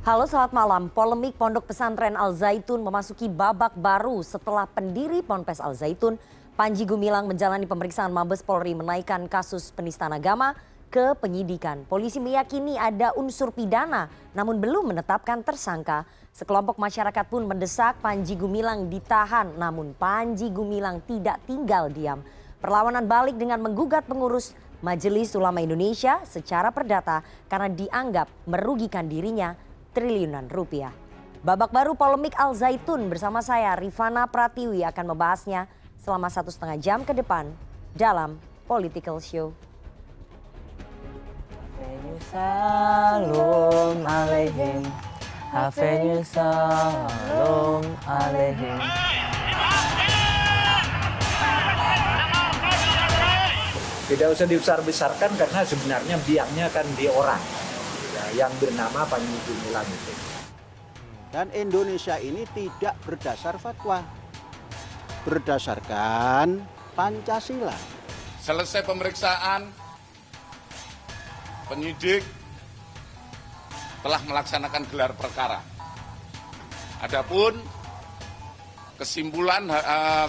Halo, selamat malam. Polemik Pondok Pesantren Al Zaitun memasuki babak baru setelah pendiri Ponpes Al Zaitun, Panji Gumilang, menjalani pemeriksaan Mabes Polri menaikkan kasus penistaan agama ke penyidikan. Polisi meyakini ada unsur pidana namun belum menetapkan tersangka. Sekelompok masyarakat pun mendesak Panji Gumilang ditahan, namun Panji Gumilang tidak tinggal diam. Perlawanan balik dengan menggugat pengurus Majelis Ulama Indonesia secara perdata karena dianggap merugikan dirinya triliunan rupiah. Babak baru polemik Al Zaitun bersama saya Rifana Pratiwi akan membahasnya selama 1,5 jam ke depan dalam Political Show. Salam alaihim, salam alaihim. Tidak usah dibesar-besarkan karena sebenarnya biangnya kan di orang yang bernama Panji Gumilang itu. Dan Indonesia ini tidak berdasar fatwa, berdasarkan Pancasila. Selesai pemeriksaan, penyidik telah melaksanakan gelar perkara. Adapun kesimpulan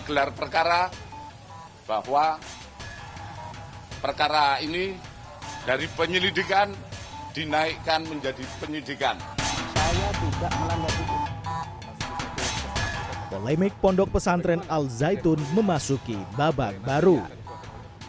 gelar perkara bahwa perkara ini dari penyelidikan dinaikkan menjadi penyidikan. Saya tidak melanggar hukum. Polemik Pondok Pesantren Al Zaitun memasuki babak baru.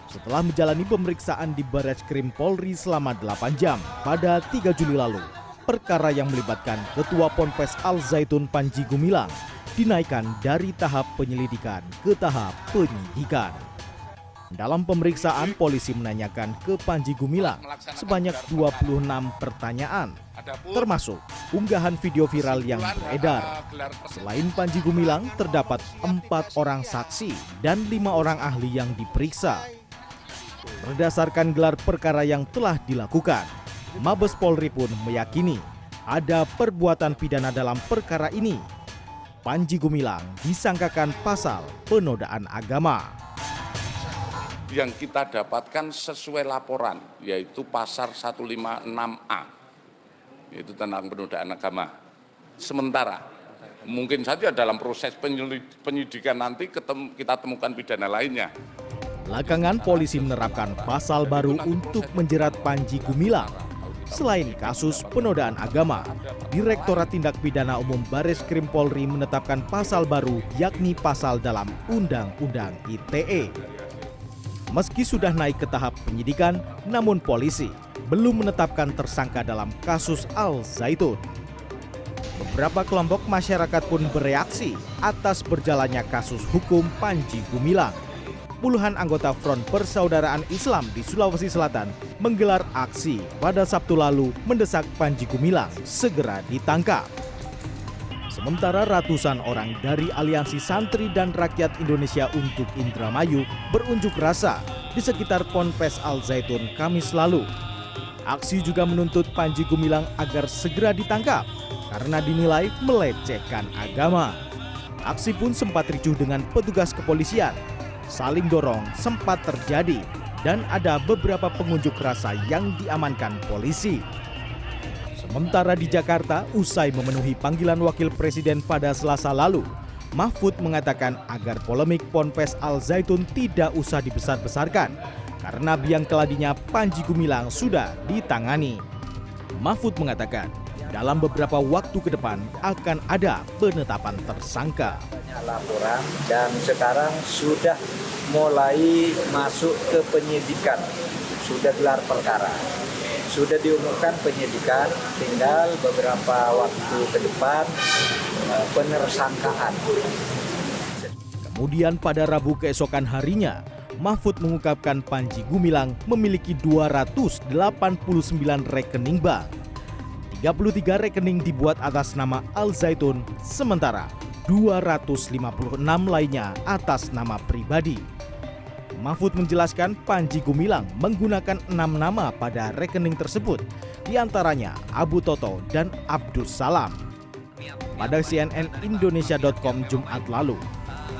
Setelah menjalani pemeriksaan di Barreskrim Polri selama 8 jam pada 3 Juli lalu, perkara yang melibatkan Ketua Ponpes Al Zaitun Panji Gumilang dinaikkan dari tahap penyelidikan ke tahap penyidikan. Dalam pemeriksaan, polisi menanyakan ke Panji Gumilang sebanyak 26 pertanyaan, termasuk unggahan video viral yang beredar. Selain Panji Gumilang, terdapat 4 orang saksi dan 5 orang ahli yang diperiksa. Berdasarkan gelar perkara yang telah dilakukan, Mabes Polri pun meyakini ada perbuatan pidana dalam perkara ini. Panji Gumilang disangkakan pasal penodaan agama. Yang kita dapatkan sesuai laporan, yaitu pasal 156A, yaitu tentang penodaan agama. Sementara, mungkin saja dalam proses penyidikan nanti kita temukan pidana lainnya. Belakangan polisi menerapkan pasal baru untuk menjerat Panji Gumilang. Selain kasus penodaan agama, Direktorat Tindak Pidana Umum Barreskrim Polri menetapkan pasal baru, yakni pasal dalam Undang-Undang ITE. Meski sudah naik ke tahap penyidikan, namun polisi belum menetapkan tersangka dalam kasus Al Zaitun. Beberapa kelompok masyarakat pun bereaksi atas berjalannya kasus hukum Panji Gumilang. Puluhan anggota Front Persaudaraan Islam di Sulawesi Selatan menggelar aksi pada Sabtu lalu mendesak Panji Gumilang segera ditangkap. Sementara ratusan orang dari Aliansi Santri dan Rakyat Indonesia untuk Indramayu berunjuk rasa di sekitar Ponpes Al Zaitun Kamis lalu. Aksi juga menuntut Panji Gumilang agar segera ditangkap karena dinilai melecehkan agama. Aksi pun sempat ricuh dengan petugas kepolisian. Saling dorong sempat terjadi dan ada beberapa pengunjuk rasa yang diamankan polisi. Sementara di Jakarta, usai memenuhi panggilan Wakil Presiden pada Selasa lalu, Mahfud mengatakan agar polemik Ponpes Al Zaitun tidak usah dibesar-besarkan karena biang keladinya Panji Gumilang sudah ditangani. Mahfud mengatakan dalam beberapa waktu ke depan akan ada penetapan tersangka. Laporan dan sekarang sudah mulai masuk ke penyidikan, sudah gelar perkara. Sudah diumumkan penyidikan, tinggal beberapa waktu ke depan penersangkaan. Kemudian pada Rabu keesokan harinya, Mahfud mengungkapkan Panji Gumilang memiliki 289 rekening bank. 33 rekening dibuat atas nama Al Zaitun, sementara 256 lainnya atas nama pribadi. Mahfud menjelaskan Panji Gumilang menggunakan 6 nama pada rekening tersebut, diantaranya Abu Toto dan Abdus Salam. Pada cnnindonesia.com Jumat lalu,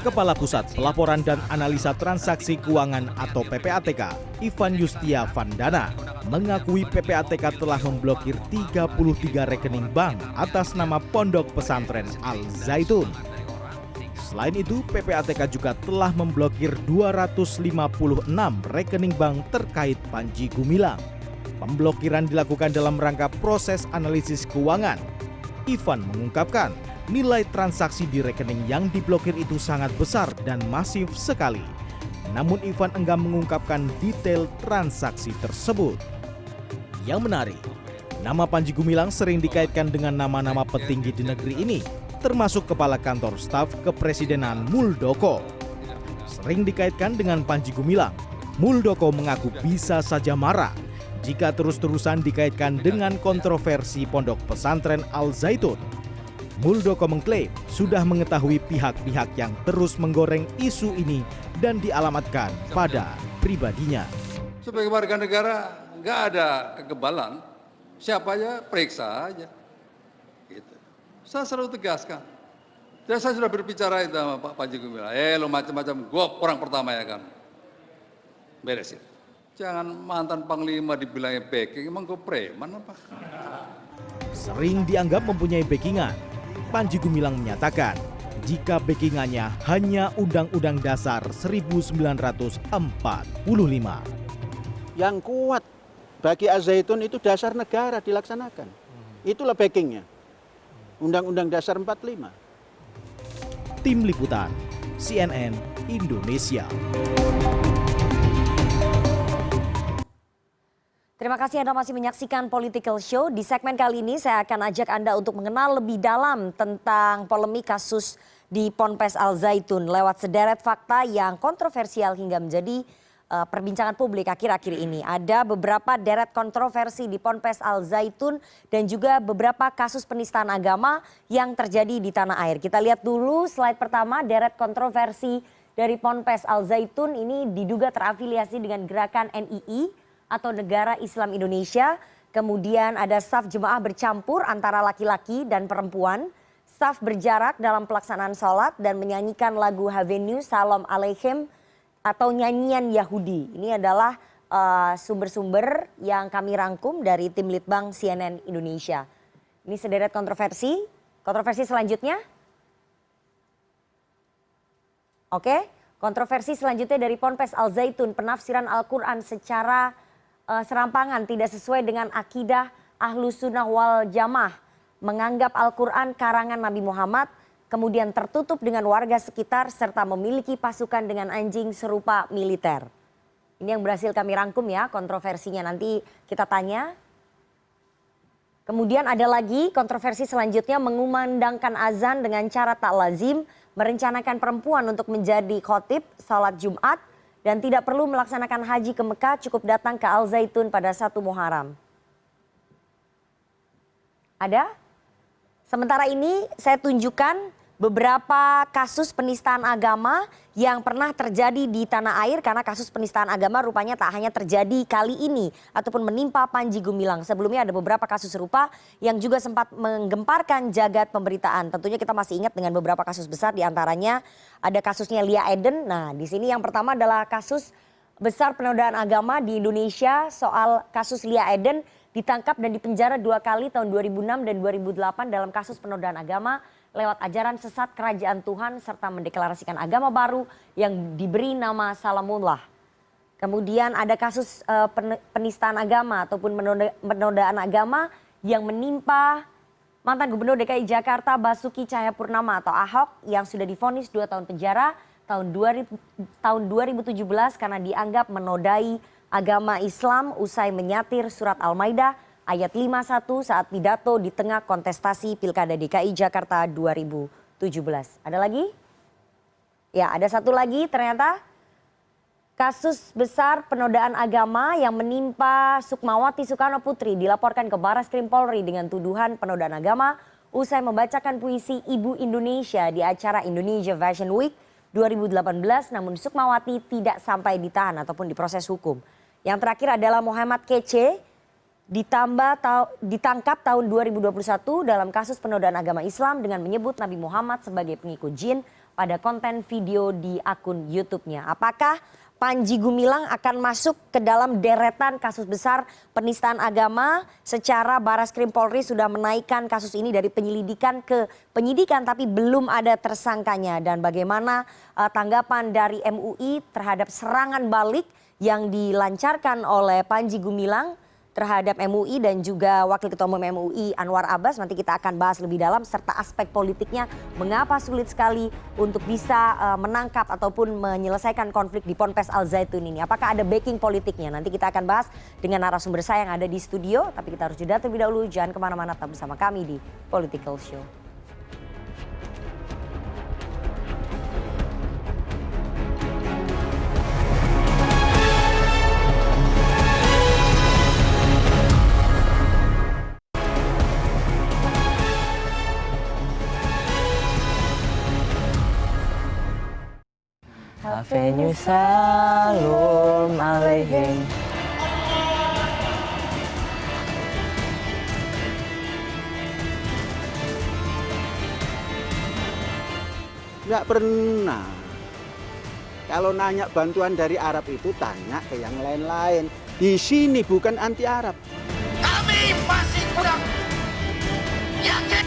Kepala Pusat Pelaporan dan Analisa Transaksi Keuangan atau PPATK, Ivan Yustia Vandana, mengakui PPATK telah memblokir 33 rekening bank atas nama Pondok Pesantren Al Zaitun. Selain itu, PPATK juga telah memblokir 256 rekening bank terkait Panji Gumilang. Pemblokiran dilakukan dalam rangka proses analisis keuangan. Ivan mengungkapkan, nilai transaksi di rekening yang diblokir itu sangat besar dan masif sekali. Namun Ivan enggan mengungkapkan detail transaksi tersebut. Yang menarik, nama Panji Gumilang sering dikaitkan dengan nama-nama petinggi di negeri ini, termasuk Kepala Kantor Staf Kepresidenan Muldoko. Sering dikaitkan dengan Panji Gumilang, Muldoko mengaku bisa saja marah jika terus-terusan dikaitkan dengan kontroversi Pondok Pesantren Al Zaitun. Muldoko mengklaim sudah mengetahui pihak-pihak yang terus menggoreng isu ini dan dialamatkan pada pribadinya. Sebagai warga negara nggak ada kekebalan, siapa aja periksa aja. Gitu. Saya selalu tegaskan. Dan saya sudah berbicara itu sama Pak Panji Gumilang. Lo macam-macam, gue orang pertama ya kan. Beresin. Jangan mantan panglima dibilangnya backing, emang gue preman apa? Sering dianggap mempunyai backingan, Panji Gumilang menyatakan jika backingannya hanya Undang-Undang Dasar 1945. Yang kuat bagi Al Zaitun itu dasar negara dilaksanakan. Itulah backingnya. Undang-Undang Dasar 45. Tim Liputan, CNN Indonesia. Terima kasih Anda masih menyaksikan Political Show. Di segmen kali ini saya akan ajak Anda untuk mengenal lebih dalam tentang polemik kasus di Ponpes Al Zaitun lewat sederet fakta yang kontroversial hingga menjadi perbincangan publik akhir-akhir ini. Ada beberapa deret kontroversi di Ponpes Al Zaitun dan juga beberapa kasus penistaan agama yang terjadi di tanah air. Kita lihat dulu slide pertama, deret kontroversi dari Ponpes Al Zaitun ini diduga terafiliasi dengan gerakan NII atau Negara Islam Indonesia. Kemudian ada staf jemaah bercampur antara laki-laki dan perempuan. Staf berjarak dalam pelaksanaan sholat dan menyanyikan lagu Havenu Salam Aleichem atau nyanyian Yahudi. Ini adalah sumber-sumber yang kami rangkum dari tim Litbang CNN Indonesia. Ini sederet kontroversi. Kontroversi selanjutnya. Oke, kontroversi selanjutnya dari Ponpes Al Zaitun, penafsiran Al-Quran secara serampangan tidak sesuai dengan akidah Ahlus Sunnah wal Jamaah, menganggap Al-Quran karangan Nabi Muhammad, kemudian tertutup dengan warga sekitar serta memiliki pasukan dengan anjing serupa militer. Ini yang berhasil kami rangkum ya kontroversinya, nanti kita tanya. Kemudian ada lagi kontroversi selanjutnya, mengumandangkan azan dengan cara tak lazim, merencanakan perempuan untuk menjadi khotib salat Jumat, dan tidak perlu melaksanakan haji ke Mekah, cukup datang ke Al Zaitun pada 1 Muharram. Ada? Sementara ini saya tunjukkan beberapa kasus penistaan agama yang pernah terjadi di tanah air, karena kasus penistaan agama rupanya tak hanya terjadi kali ini ataupun menimpa Panji Gumilang. Sebelumnya ada beberapa kasus serupa yang juga sempat menggemparkan jagat pemberitaan. Tentunya kita masih ingat dengan beberapa kasus besar, diantaranya ada kasusnya Lia Eden. Nah, di sini yang pertama adalah kasus besar penodaan agama di Indonesia. Soal kasus Lia Eden, ditangkap dan dipenjara 2 kali tahun 2006 dan 2008 dalam kasus penodaan agama lewat ajaran sesat kerajaan Tuhan serta mendeklarasikan agama baru yang diberi nama Salamullah. Kemudian ada kasus penistaan agama ataupun penodaan agama yang menimpa mantan Gubernur DKI Jakarta Basuki Cahayapurnama atau Ahok yang sudah divonis 2 tahun penjara tahun 2017 karena dianggap menodai agama Islam usai menyatir surat Al-Maidah ayat 51 saat pidato di tengah kontestasi Pilkada DKI Jakarta 2017. Ada lagi? Ya, ada satu lagi ternyata kasus besar penodaan agama yang menimpa Sukmawati Soekarno Putri dilaporkan ke Barreskrim Polri dengan tuduhan penodaan agama usai membacakan puisi Ibu Indonesia di acara Indonesia Fashion Week 2018, namun Sukmawati tidak sampai ditahan ataupun diproses hukum. Yang terakhir adalah Muhammad Kece, ditangkap tahun 2021 dalam kasus penodaan agama Islam dengan menyebut Nabi Muhammad sebagai pengikut jin pada konten video di akun YouTube-nya. Apakah Panji Gumilang akan masuk ke dalam deretan kasus besar penistaan agama. Secara Barreskrim Polri sudah menaikkan kasus ini dari penyelidikan ke penyidikan, tapi belum ada tersangkanya. Dan bagaimana tanggapan dari MUI terhadap serangan balik yang dilancarkan oleh Panji Gumilang terhadap MUI dan juga Wakil Ketua Umum MUI Anwar Abbas. Nanti kita akan bahas lebih dalam serta aspek politiknya, mengapa sulit sekali untuk bisa menangkap ataupun menyelesaikan konflik di Ponpes Al Zaitun ini. Apakah ada backing politiknya? Nanti kita akan bahas dengan narasumber saya yang ada di studio. Tapi kita harus jeda terlebih dahulu. Jangan kemana-mana, tetap bersama kami di Political Show. Avenue Salam Aleihim. Nggak pernah. Kalau nanya bantuan dari Arab itu tanya ke yang lain-lain. Di sini bukan anti Arab. Kami masih kurang yakin.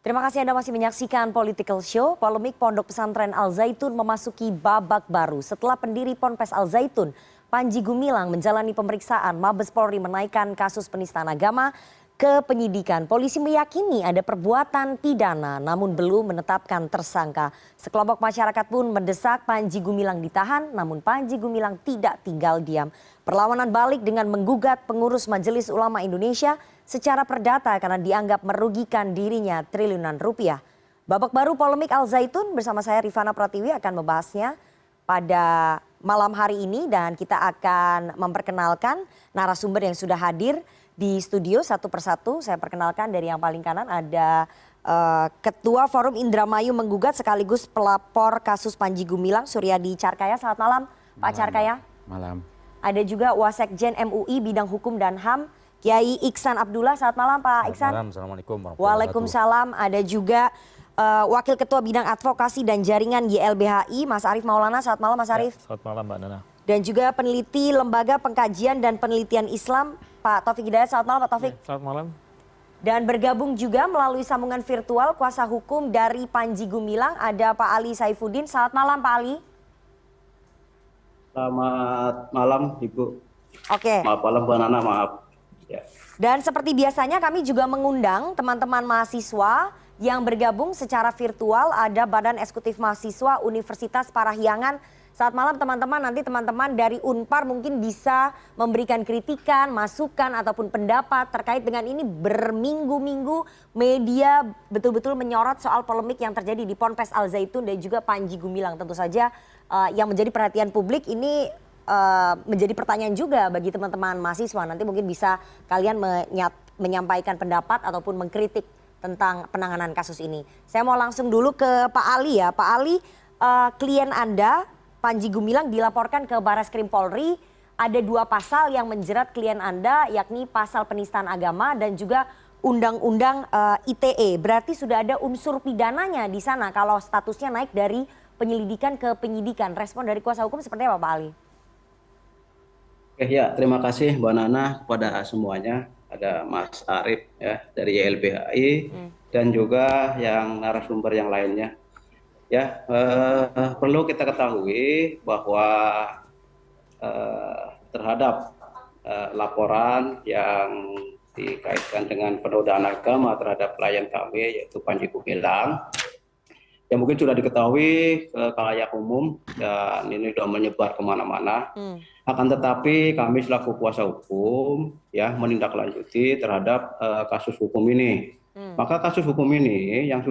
Terima kasih Anda masih menyaksikan Political Show. Polemik Pondok Pesantren Al Zaitun memasuki babak baru. Setelah pendiri Ponpes Al Zaitun, Panji Gumilang menjalani pemeriksaan, Mabes Polri menaikkan kasus penistaan agama ke penyidikan. Polisi meyakini ada perbuatan pidana namun belum menetapkan tersangka. Sekelompok masyarakat pun mendesak Panji Gumilang ditahan, namun Panji Gumilang tidak tinggal diam. Perlawanan balik dengan menggugat pengurus Majelis Ulama Indonesia secara perdata karena dianggap merugikan dirinya triliunan rupiah. Babak baru polemik Al Zaitun bersama saya Rifana Pratiwi akan membahasnya pada malam hari ini, dan kita akan memperkenalkan narasumber yang sudah hadir di studio satu persatu. Saya perkenalkan dari yang paling kanan ada Ketua Forum Indramayu Menggugat sekaligus pelapor kasus Panji Gumilang, Suryadi Carkaya. Selamat malam Pak Carkaya. Malam. Ada juga Wasekjen MUI Bidang Hukum dan HAM Kiai Iksan Abdullah. Selamat malam Pak Iksan. Selamat malam, Assalamualaikum warahmatullahi wabarakatuh. Waalaikumsalam. Ada juga Wakil Ketua Bidang Advokasi dan Jaringan YLBHI Mas Arief Maulana. Selamat malam Mas Arief. Selamat malam Mbak Nana. Dan juga peneliti Lembaga Pengkajian dan Penelitian Islam Pak Taufik Hidayat. Selamat malam Pak Taufik. Selamat malam. Dan bergabung juga melalui sambungan virtual kuasa hukum dari Panji Gumilang ada Pak Ali Saifuddin. Selamat malam Pak Ali. Selamat malam Ibu. Oke. Maaf malam Bu Nana, maaf. Ya. Dan seperti biasanya kami juga mengundang teman-teman mahasiswa yang bergabung secara virtual. Ada Badan Eksekutif Mahasiswa Universitas Parahyangan. Saat malam teman-teman, nanti teman-teman dari Unpar mungkin bisa memberikan kritikan, masukan ataupun pendapat terkait dengan ini. Berminggu-minggu media betul-betul menyorot soal polemik yang terjadi di Ponpes Al Zaitun dan juga Panji Gumilang. Tentu saja yang menjadi perhatian publik ini menjadi pertanyaan juga bagi teman-teman mahasiswa. Nanti mungkin bisa kalian menyampaikan pendapat ataupun mengkritik tentang penanganan kasus ini. Saya mau langsung dulu ke Pak Ali ya. Pak Ali, klien Anda Panji Gumilang dilaporkan ke Barreskrim Polri. Ada 2 pasal yang menjerat klien Anda, yakni pasal penistaan agama dan juga Undang-Undang ITE. Berarti sudah ada unsur pidananya di sana kalau statusnya naik dari penyelidikan ke penyidikan. Respon dari kuasa hukum seperti apa Pak Ali? Ya, terima kasih Mbak Nana kepada semuanya. Ada Mas Arief ya dari YLBHI dan juga yang narasumber yang lainnya. Ya, perlu kita ketahui bahwa terhadap laporan yang dikaitkan dengan penodaan agama terhadap klien kami yaitu Panji Gumilang, yang mungkin sudah diketahui ke khalayak umum dan ini sudah menyebar kemana-mana. Akan tetapi kami selaku kuasa hukum ya menindaklanjuti terhadap kasus hukum ini. Maka kasus hukum ini yang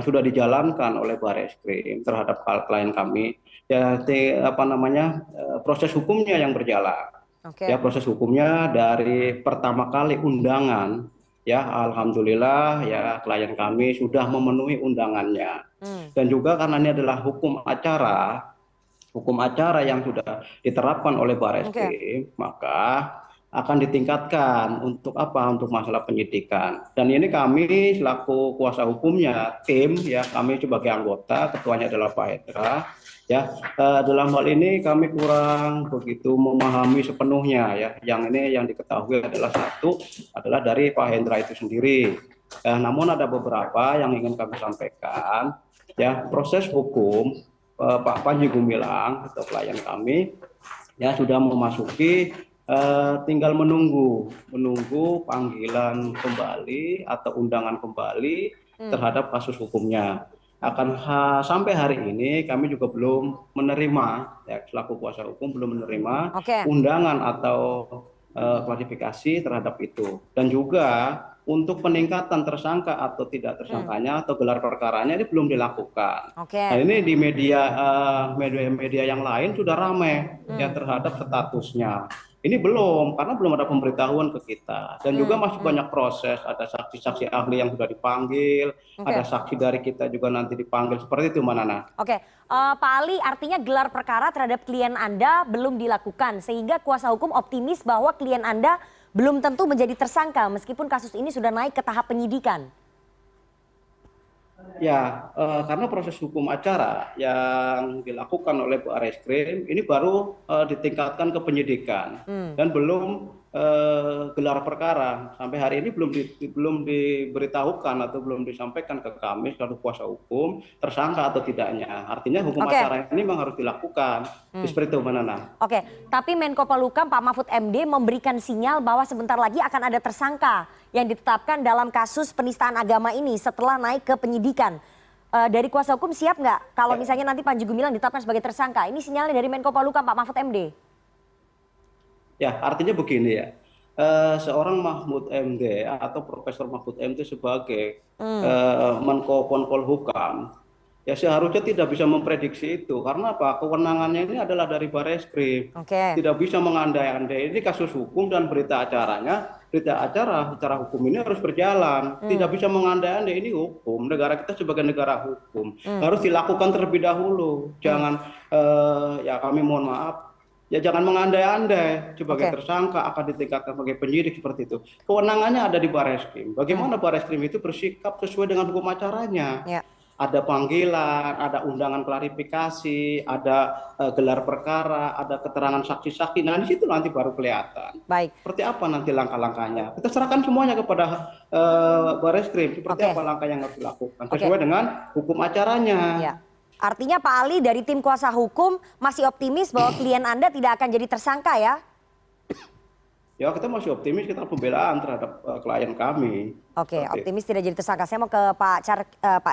sudah dijalankan oleh Barreskrim terhadap klien kami ya proses hukumnya yang berjalan. Okay. Ya proses hukumnya dari pertama kali undangan ya alhamdulillah ya klien kami sudah memenuhi undangannya. Dan juga karena ini adalah hukum acara hukum acara yang sudah diterapkan oleh Barreskrim, maka akan ditingkatkan untuk apa? Untuk masalah penyidikan. Dan ini kami selaku kuasa hukumnya, tim ya, kami sebagai anggota, ketuanya adalah Pak Hendra. Ya, dalam hal ini kami kurang begitu memahami sepenuhnya ya. Yang ini yang diketahui adalah dari Pak Hendra itu sendiri. Namun ada beberapa yang ingin kami sampaikan. Ya, proses hukum Pak Panji Gumilang atau klien kami ya sudah memasuki tinggal menunggu panggilan kembali atau undangan kembali terhadap kasus hukumnya. Sampai hari ini kami juga belum menerima, ya, selaku kuasa hukum belum menerima undangan atau klarifikasi terhadap itu. Dan juga untuk peningkatan tersangka atau tidak tersangkanya atau gelar perkaranya ini belum dilakukan. Nah, ini di media yang lain sudah ramai ya terhadap statusnya. Ini belum, karena belum ada pemberitahuan ke kita. Dan juga masih banyak proses, ada saksi-saksi ahli yang sudah dipanggil, ada saksi dari kita juga nanti dipanggil. Seperti itu, Mbak Nana. Pak Ali, artinya gelar perkara terhadap klien Anda belum dilakukan, sehingga kuasa hukum optimis bahwa klien Anda belum tentu menjadi tersangka, meskipun kasus ini sudah naik ke tahap penyidikan. Ya, karena proses hukum acara yang dilakukan oleh Barreskrim ini baru ditingkatkan ke penyidikan dan belum gelar perkara. Sampai hari ini belum diberitahukan atau belum disampaikan ke kami selaku kuasa hukum tersangka atau tidaknya. Artinya hukum acara ini memang harus dilakukan. Seperti itu, Mbak Nana. Tapi Menko Polhukam Pak Mahfud MD memberikan sinyal bahwa sebentar lagi akan ada tersangka yang ditetapkan dalam kasus penistaan agama ini setelah naik ke penyidikan. Dari kuasa hukum siap nggak kalau misalnya nanti Panji Gumilang ditetapkan sebagai tersangka? Ini sinyalnya dari Menko Polhukam Pak Mahfud MD. Ya, artinya begini ya. Seorang Mahfud MD atau Profesor Mahfud MD sebagai Menko Polhukam ya seharusnya tidak bisa memprediksi itu. Karena apa? Kewenangannya ini adalah dari Barreskrim. Tidak bisa mengandai-andai. Ini kasus hukum dan berita acara secara hukum ini harus berjalan. Tidak bisa mengandai-andai, ini hukum. Negara kita sebagai negara hukum harus dilakukan terlebih dahulu. Jangan ya kami mohon maaf, ya jangan mengandai-andai sebagai tersangka akan ditingkatkan sebagai penyidik seperti itu. Kewenangannya ada di Barreskrim. Bagaimana Barreskrim itu bersikap sesuai dengan hukum acaranya. Ada panggilan, ada undangan klarifikasi, ada gelar perkara, ada keterangan saksi-saksi. Nah, di situ nanti baru kelihatan. Seperti apa nanti langkah-langkahnya. Kita serahkan semuanya kepada Barreskrim. Seperti apa langkah yang harus dilakukan sesuai dengan hukum acaranya. Artinya Pak Ali dari tim kuasa hukum masih optimis bahwa klien Anda tidak akan jadi tersangka ya? Ya, kita masih optimis, kita pembelaan terhadap klien kami. Optimis tidak jadi tersangka. Saya mau ke Pak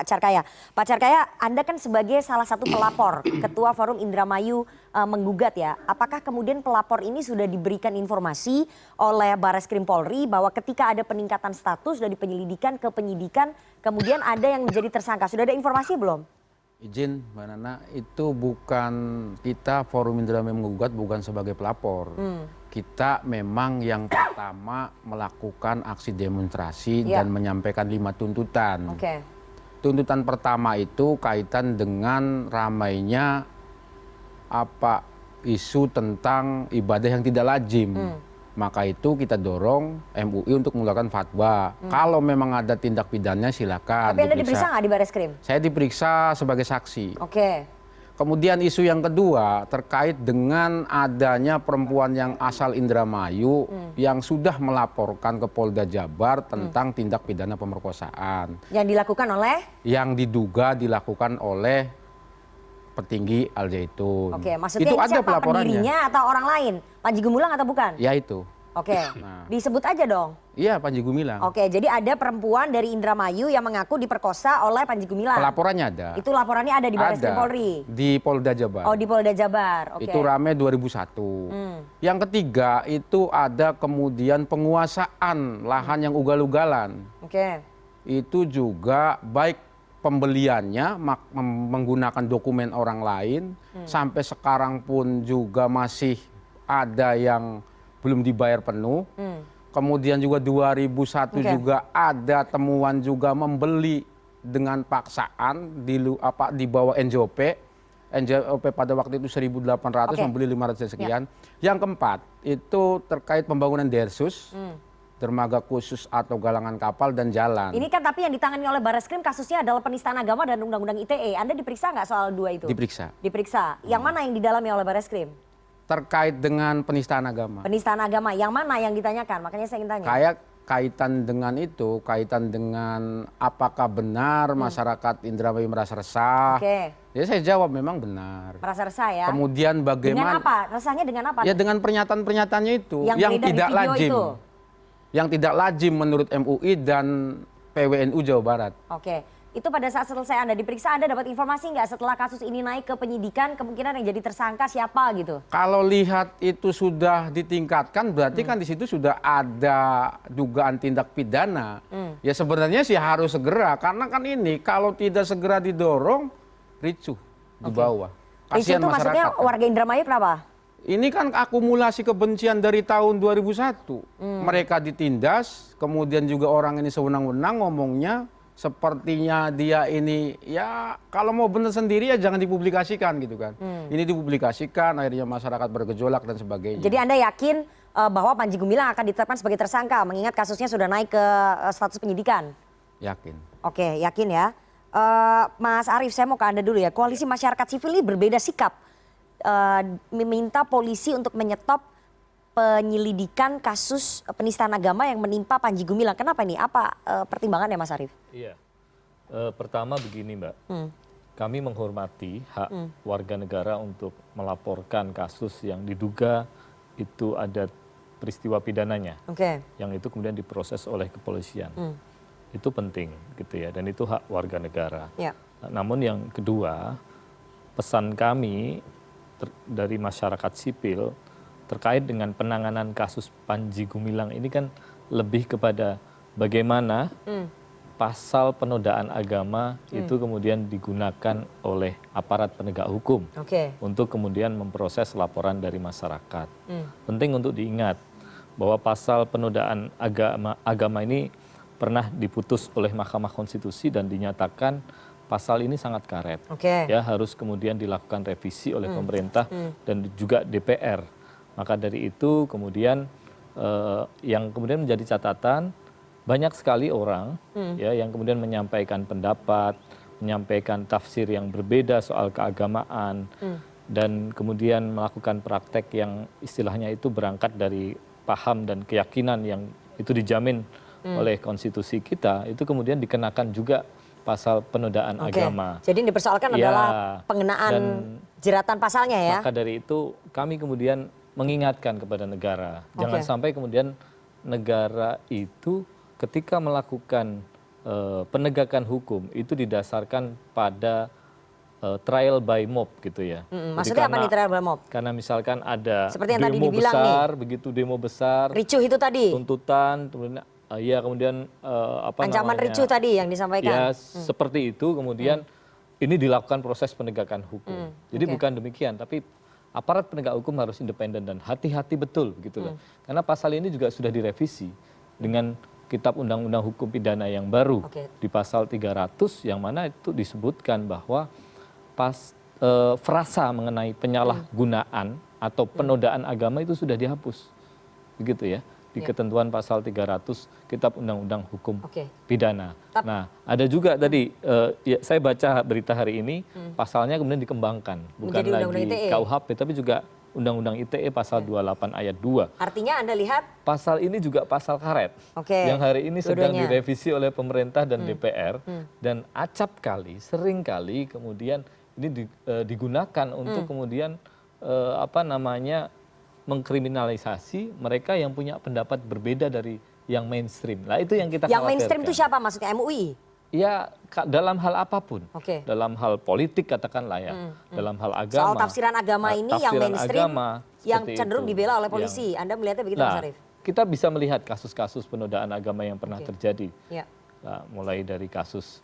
Carkaya. Pak Carkaya, Anda kan sebagai salah satu pelapor, Ketua Forum Indramayu menggugat ya. Apakah kemudian pelapor ini sudah diberikan informasi oleh Barreskrim Polri bahwa ketika ada peningkatan status dari penyelidikan ke penyidikan, kemudian ada yang menjadi tersangka? Sudah ada informasi belum? Izin Mbak Nana, itu bukan kita Forum Indramayu menggugat bukan sebagai pelapor. Kita memang yang pertama melakukan aksi demonstrasi dan menyampaikan 5 tuntutan. Tuntutan pertama itu kaitan dengan ramainya isu tentang ibadah yang tidak lazim. Maka itu kita dorong MUI untuk mengeluarkan fatwa. Kalau memang ada tindak pidana silakan. Tapi Anda diperiksa nggak di Barreskrim? Saya diperiksa sebagai saksi. Kemudian isu yang kedua terkait dengan adanya perempuan yang asal Indramayu yang sudah melaporkan ke Polda Jabar tentang tindak pidana pemerkosaan. Yang dilakukan oleh? Yang diduga dilakukan oleh petinggi Al Zaitun. Maksudnya itu ini ada siapa? pelaporannya. Pendirinya atau orang lain? Panji Gumilang atau bukan? Ya itu. Disebut aja dong. Iya, Panji Gumilang. Jadi ada perempuan dari Indramayu yang mengaku diperkosa oleh Panji Gumilang. Pelaporannya ada. Itu laporannya ada di Barreskrim Polri. Di Polda Jabar. Di Polda Jabar. Itu rame 2001. Yang ketiga itu ada kemudian penguasaan lahan yang ugal-ugalan. Itu juga baik pembeliannya menggunakan dokumen orang lain, sampai sekarang pun juga masih ada yang belum dibayar penuh. Kemudian juga 2001 juga ada temuan juga membeli dengan paksaan di bawah NJOP NJOP pada waktu itu 1.800 membeli 500 sekian. Yang keempat itu terkait pembangunan dersus, dermaga khusus atau galangan kapal dan jalan. Ini kan tapi yang ditangani oleh Barreskrim kasusnya adalah penistaan agama dan undang-undang ITE. Anda diperiksa nggak soal dua itu? Diperiksa. Diperiksa. Yang mana yang didalami oleh Barreskrim? Terkait dengan penistaan agama. Penistaan agama. Yang mana yang ditanyakan? Makanya saya ingin tanya. Kayak kaitan dengan itu, kaitan dengan apakah benar masyarakat Indramayu merasa resah. Ya saya jawab memang benar. Merasa resah ya. Kemudian bagaimana? Dengan apa? Resahnya dengan apa? Ya dengan pernyataan-pernyataannya itu yang tidak lazim. Yang tidak lazim menurut MUI dan PWNU Jawa Barat. Itu pada saat selesai Anda diperiksa, Anda dapat informasi nggak setelah kasus ini naik ke penyidikan, kemungkinan yang jadi tersangka siapa gitu? Kalau lihat itu sudah ditingkatkan, berarti kan di situ sudah ada dugaan tindak pidana. Ya sebenarnya sih harus segera, karena kan ini kalau tidak segera didorong, ricuh di bawah. Ricuh itu maksudnya warga Indramayu kenapa? Ini kan akumulasi kebencian dari tahun 2001. Mereka ditindas, kemudian juga orang ini sewenang-wenang ngomongnya, sepertinya dia ini ya kalau mau benar sendiri ya jangan dipublikasikan gitu kan. Ini dipublikasikan akhirnya masyarakat bergejolak dan sebagainya. Jadi Anda yakin bahwa Panji Gumilang akan ditetapkan sebagai tersangka mengingat kasusnya sudah naik ke status penyidikan? Yakin. Oke, yakin ya. Mas Arief, saya mau ke Anda dulu ya. Koalisi masyarakat sipil ini berbeda sikap. Meminta polisi untuk menyetop penyelidikan kasus penistaan agama yang menimpa Panji Gumilang. Kenapa ini? Apa pertimbangannya Mas Arief? Iya, pertama begini Mbak, kami menghormati hak warga negara untuk melaporkan kasus yang diduga itu ada peristiwa pidananya, yang itu kemudian diproses oleh kepolisian. Itu penting gitu ya, dan itu hak warga negara. Namun yang kedua, pesan kami dari masyarakat sipil terkait dengan penanganan kasus Panji Gumilang ini kan lebih kepada bagaimana pasal penodaan agama itu kemudian digunakan oleh aparat penegak hukum untuk kemudian memproses laporan dari masyarakat. Penting untuk diingat bahwa pasal penodaan agama ini pernah diputus oleh Mahkamah Konstitusi dan dinyatakan pasal ini sangat karet. Ya, harus kemudian dilakukan revisi oleh pemerintah dan juga DPR. Maka dari itu kemudian yang kemudian menjadi catatan banyak sekali orang ya yang kemudian menyampaikan pendapat, menyampaikan tafsir yang berbeda soal keagamaan dan kemudian melakukan praktek yang istilahnya itu berangkat dari paham dan keyakinan yang itu dijamin oleh konstitusi kita, itu kemudian dikenakan juga pasal penodaan agama. Jadi yang dipersoalkan adalah pengenaan jeratan pasalnya ya. Maka dari itu kami kemudian mengingatkan kepada negara, jangan sampai kemudian negara itu ketika melakukan penegakan hukum itu didasarkan pada trial by mob gitu ya. Maksudnya apa nih trial by mob? Karena misalkan ada seperti yang demo tadi dibilang besar, nih. begitu demo besar, ricuh itu tadi. Tuntutan, kemudian ancaman ricuh tadi yang disampaikan. Ya seperti itu kemudian ini dilakukan proses penegakan hukum. Jadi bukan demikian, tapi aparat penegak hukum harus independen dan hati-hati betul gitu loh. Karena pasal ini juga sudah direvisi dengan Kitab Undang-Undang Hukum Pidana yang baru di pasal 300 yang mana itu disebutkan bahwa frasa mengenai penyalahgunaan atau penodaan agama itu sudah dihapus. Begitu ya. Di ketentuan pasal 300 Kitab Undang-Undang Hukum Pidana. Nah, ada juga tadi saya baca berita hari ini pasalnya kemudian dikembangkan, bukan lagi KUHP tapi juga Undang-Undang ITE pasal 28 ayat 2. Artinya Anda lihat pasal ini juga pasal karet yang hari ini sedang direvisi oleh pemerintah dan DPR dan acap kali, sering kali kemudian ini digunakan untuk kemudian mengkriminalisasi mereka yang punya pendapat berbeda dari yang mainstream. Nah itu yang kita khawatirkan. Yang mainstream itu siapa maksudnya? MUI? Ya dalam hal apapun. Dalam hal politik katakanlah ya. Dalam hal agama. Soal tafsiran agama ini yang mainstream yang cenderung dibela oleh polisi. Anda melihatnya begitu Mas Arief? Kita bisa melihat kasus-kasus penodaan agama yang pernah terjadi. Nah, mulai dari kasus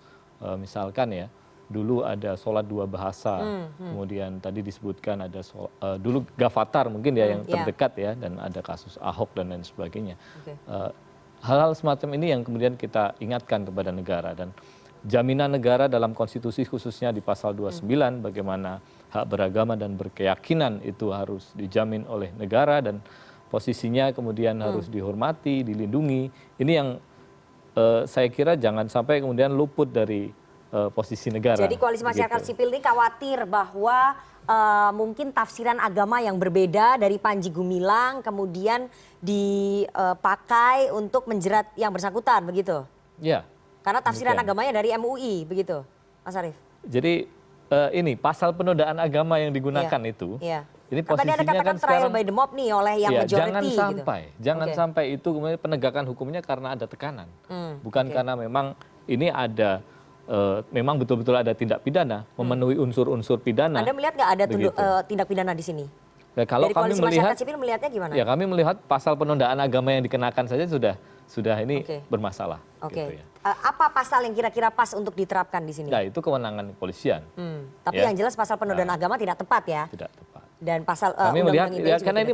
misalkan ya. Dulu ada sholat dua bahasa, kemudian tadi disebutkan ada dulu Gavatar mungkin ya yang terdekat ya, dan ada kasus Ahok dan lain sebagainya. Hal-hal semacam ini yang kemudian kita ingatkan kepada negara dan jaminan negara dalam konstitusi khususnya di pasal 29 bagaimana hak beragama dan berkeyakinan itu harus dijamin oleh negara dan posisinya kemudian harus dihormati, dilindungi. Ini yang saya kira jangan sampai kemudian luput dari posisi negara. Jadi koalisi masyarakat sipil ini khawatir bahwa mungkin tafsiran agama yang berbeda dari Panji Gumilang kemudian dipakai untuk menjerat yang bersangkutan, begitu? Ya. Karena tafsiran agamanya dari MUI, begitu, Mas Arief? Jadi ini pasal penodaan agama yang digunakan itu, ini posisinya ada katakan kan trial sekarang by the mob nih oleh yang majority. Jangan sampai itu kemudian penegakan hukumnya karena ada tekanan, bukan karena memang ini ada memang betul-betul ada tindak pidana, memenuhi unsur-unsur pidana. Anda melihat nggak ada tindak pidana di sini? Ya, kalau dari kami melihat, sipil melihatnya gimana? Ya kami melihat pasal penodaan agama yang dikenakan saja sudah ini bermasalah. Gitu ya. Apa pasal yang kira-kira pas untuk diterapkan di sini? Nah, itu kewenangan kepolisian. Tapi yang jelas pasal penodaan agama tidak tepat ya? Tidak tepat. Dan pasal kami melihat ya, karena ini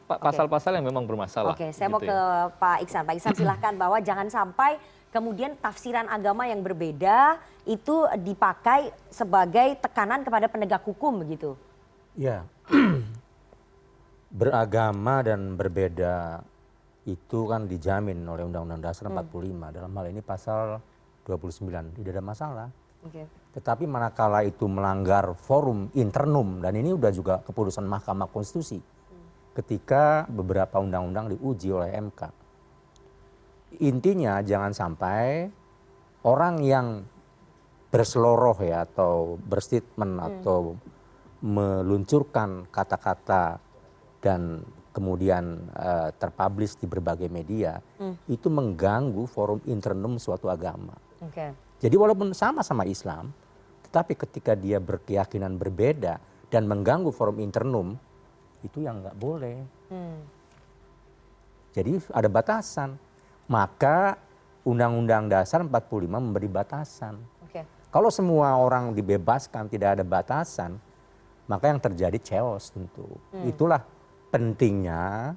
pasal-pasal yang memang bermasalah. Oke, saya mau ke Pak Iksan. Pak Iksan silahkan, bahwa jangan sampai kemudian tafsiran agama yang berbeda itu dipakai sebagai tekanan kepada penegak hukum begitu. Ya, beragama dan berbeda itu kan dijamin oleh Undang-Undang Dasar 45. Dalam hal ini pasal 29, tidak ada masalah. Tetapi manakala itu melanggar forum internum, dan ini udah juga keputusan Mahkamah Konstitusi ketika beberapa undang-undang diuji oleh MK. Intinya jangan sampai orang yang berseloroh ya atau berstatement atau meluncurkan kata-kata dan kemudian terpublish di berbagai media itu mengganggu forum internum suatu agama. Jadi walaupun sama-sama Islam, tetapi ketika dia berkeyakinan berbeda dan mengganggu forum internum, itu yang nggak boleh. Jadi ada batasan. Maka Undang-Undang Dasar 45 memberi batasan. Kalau semua orang dibebaskan, tidak ada batasan, maka yang terjadi chaos tentu. Itulah pentingnya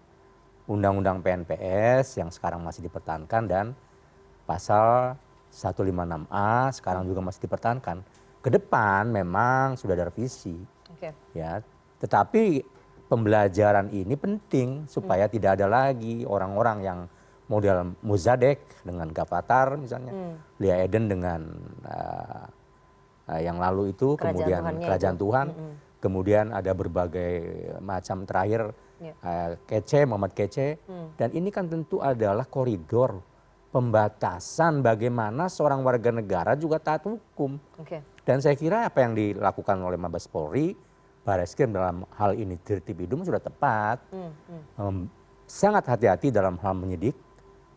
Undang-Undang PNPS yang sekarang masih dipertahankan dan pasal 156A sekarang juga masih dipertahankan. Ke depan memang sudah ada revisi. Ya, tetapi pembelajaran ini penting supaya tidak ada lagi orang-orang yang model Muzadek dengan Gavatar misalnya, Lia Eden dengan yang lalu itu, kemudian Kerajaan Tuhan, kemudian ada berbagai macam terakhir Kece, Muhammad Kece, dan ini kan tentu adalah koridor pembatasan bagaimana seorang warga negara juga taat hukum. Dan saya kira apa yang dilakukan oleh Mabes Polri, Barreskrim dalam hal ini Dirtipidum sudah tepat. Sangat hati-hati dalam hal menyidik,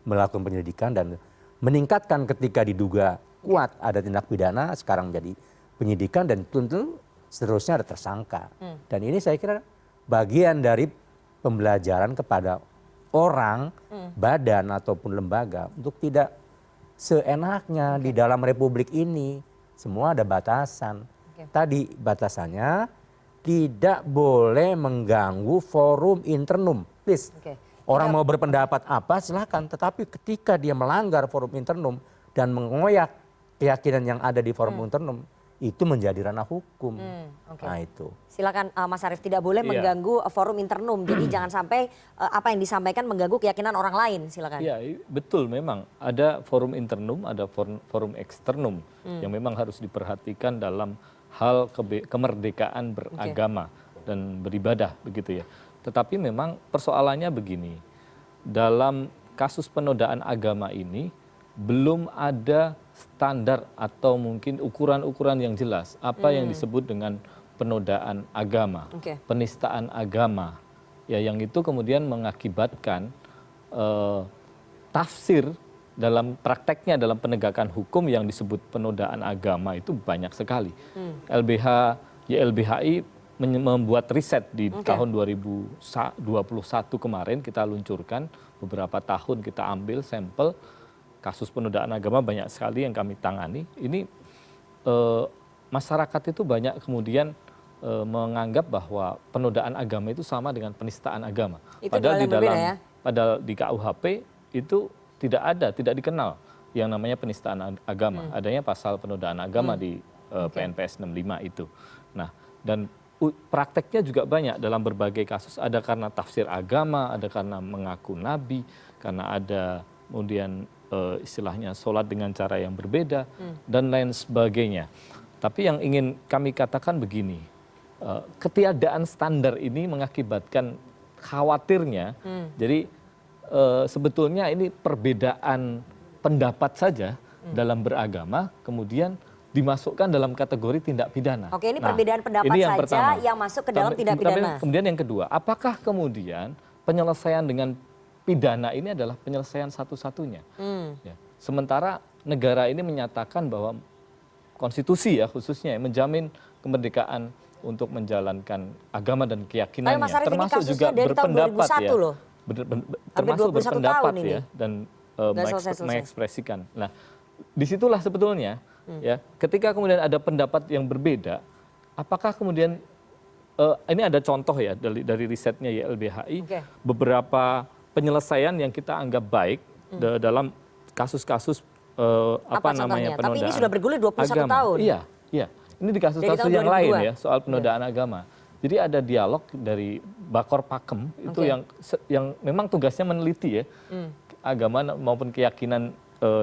melakukan penyelidikan dan meningkatkan ketika diduga kuat ada tindak pidana, sekarang menjadi penyidikan dan tentu seterusnya ada tersangka. Dan ini saya kira bagian dari pembelajaran kepada orang, badan ataupun lembaga untuk tidak seenaknya di dalam republik ini. Semua ada batasan. Tadi batasannya tidak boleh mengganggu forum internum. Please. Orang mau berpendapat apa silahkan, tetapi ketika dia melanggar forum internum dan mengoyak keyakinan yang ada di forum internum, itu menjadi ranah hukum. Nah itu. Silakan Mas Arief, tidak boleh mengganggu forum internum. Jadi jangan sampai apa yang disampaikan mengganggu keyakinan orang lain. Silakan. Iya, betul, memang ada forum internum, ada forum eksternum yang memang harus diperhatikan dalam hal kemerdekaan beragama dan beribadah begitu ya. Tetapi memang persoalannya begini, dalam kasus penodaan agama ini belum ada standar atau mungkin ukuran-ukuran yang jelas apa yang disebut dengan penodaan agama, penistaan agama, ya yang itu kemudian mengakibatkan tafsir dalam prakteknya dalam penegakan hukum yang disebut penodaan agama itu banyak sekali. YLBHI membuat riset di tahun 2021 kemarin, kita luncurkan beberapa tahun, kita ambil sampel kasus penodaan agama banyak sekali yang kami tangani. Ini masyarakat itu banyak kemudian menganggap bahwa penodaan agama itu sama dengan penistaan agama. Padahal di KUHP itu tidak dikenal yang namanya penistaan agama. Adanya pasal penodaan agama di PNPS 65 itu. Nah, Dan prakteknya juga banyak dalam berbagai kasus. Ada karena tafsir agama, ada karena mengaku nabi, karena ada kemudian istilahnya sholat dengan cara yang berbeda, dan lain sebagainya. Tapi yang ingin kami katakan begini, ketiadaan standar ini mengakibatkan khawatirnya, jadi sebetulnya ini perbedaan pendapat saja dalam beragama, kemudian dimasukkan dalam kategori tindak pidana. Oke, ini perbedaan pendapat ini yang saja pertama. yang masuk ke dalam tindak pidana. Kemudian yang kedua, apakah kemudian penyelesaian dengan pidana ini adalah penyelesaian satu-satunya? Ya. Sementara negara ini menyatakan bahwa konstitusi ya khususnya menjamin kemerdekaan untuk menjalankan agama dan keyakinannya, Mas Arief, termasuk ini juga dari berpendapat tahun 2001 ya, loh. termasuk berpendapat ini. ya dan Selesai. mengekspresikan. Nah, disitulah sebetulnya ya, ketika kemudian ada pendapat yang berbeda, apakah kemudian ini ada contoh ya dari risetnya YLBHI, beberapa penyelesaian yang kita anggap baik dalam kasus-kasus apa namanya penodaan. Tapi ini sudah bergulir 21 agama. Tahun. Iya. Ini di kasus-kasus yang lain ya soal penodaan agama. Jadi ada dialog dari Bakor Pakem itu yang memang tugasnya meneliti ya agama maupun keyakinan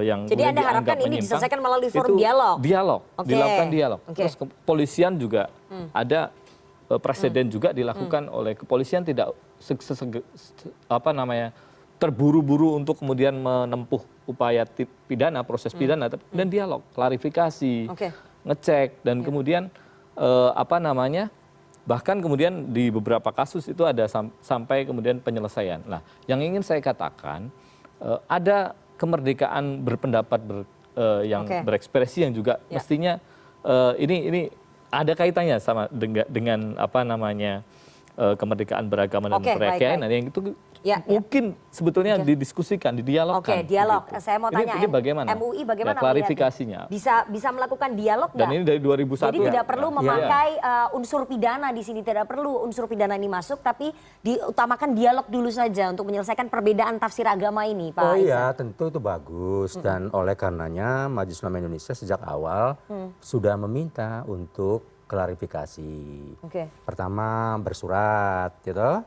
yang jadi Anda harapkan ini diselesaikan melalui forum dialog? Dilakukan dialog. Terus kepolisian juga ada presiden juga dilakukan oleh kepolisian tidak terburu-buru untuk kemudian menempuh upaya pidana, proses pidana, dan dialog, klarifikasi, ngecek, dan kemudian bahkan kemudian di beberapa kasus itu ada sampai kemudian penyelesaian. Nah, yang ingin saya katakan ada kemerdekaan berpendapat yang berekspresi yang juga mestinya ini ada kaitannya sama dengan kemerdekaan beragama dan berkeyakinan yang itu mungkin sebetulnya didiskusikan, didialogkan. Dialog. Gitu. Saya mau tanya ini bagaimana? MUI bagaimana klarifikasinya? Bisa melakukan dialog nggak? Dan ini dari 2001. Jadi tidak perlu memakai unsur pidana di sini, tidak perlu unsur pidana ini masuk, tapi diutamakan dialog dulu saja untuk menyelesaikan perbedaan tafsir agama ini, Pak. Oh iya, tentu itu bagus dan oleh karenanya Majelis Ulama Indonesia sejak awal sudah meminta untuk klarifikasi. Pertama bersurat, gitu.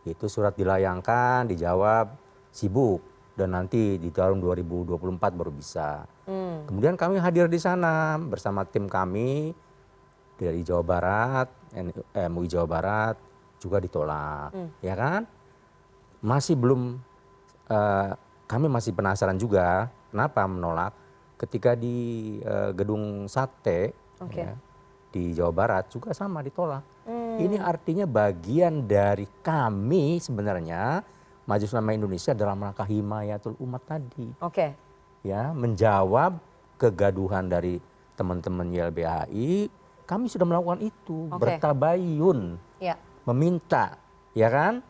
Itu surat dilayangkan, dijawab sibuk dan nanti di tahun 2024 baru bisa. Kemudian kami hadir di sana bersama tim kami dari Jawa Barat, MUI Jawa Barat juga ditolak, ya kan? Masih belum, kami masih penasaran juga kenapa menolak ketika di Gedung Sate ya, di Jawa Barat juga sama ditolak. Ini artinya bagian dari kami sebenarnya Majelis Ulama Indonesia dalam rangka himayatul umat tadi. Ya, menjawab kegaduhan dari teman-teman YLBHI, kami sudah melakukan itu, bertabayun, meminta, ya kan?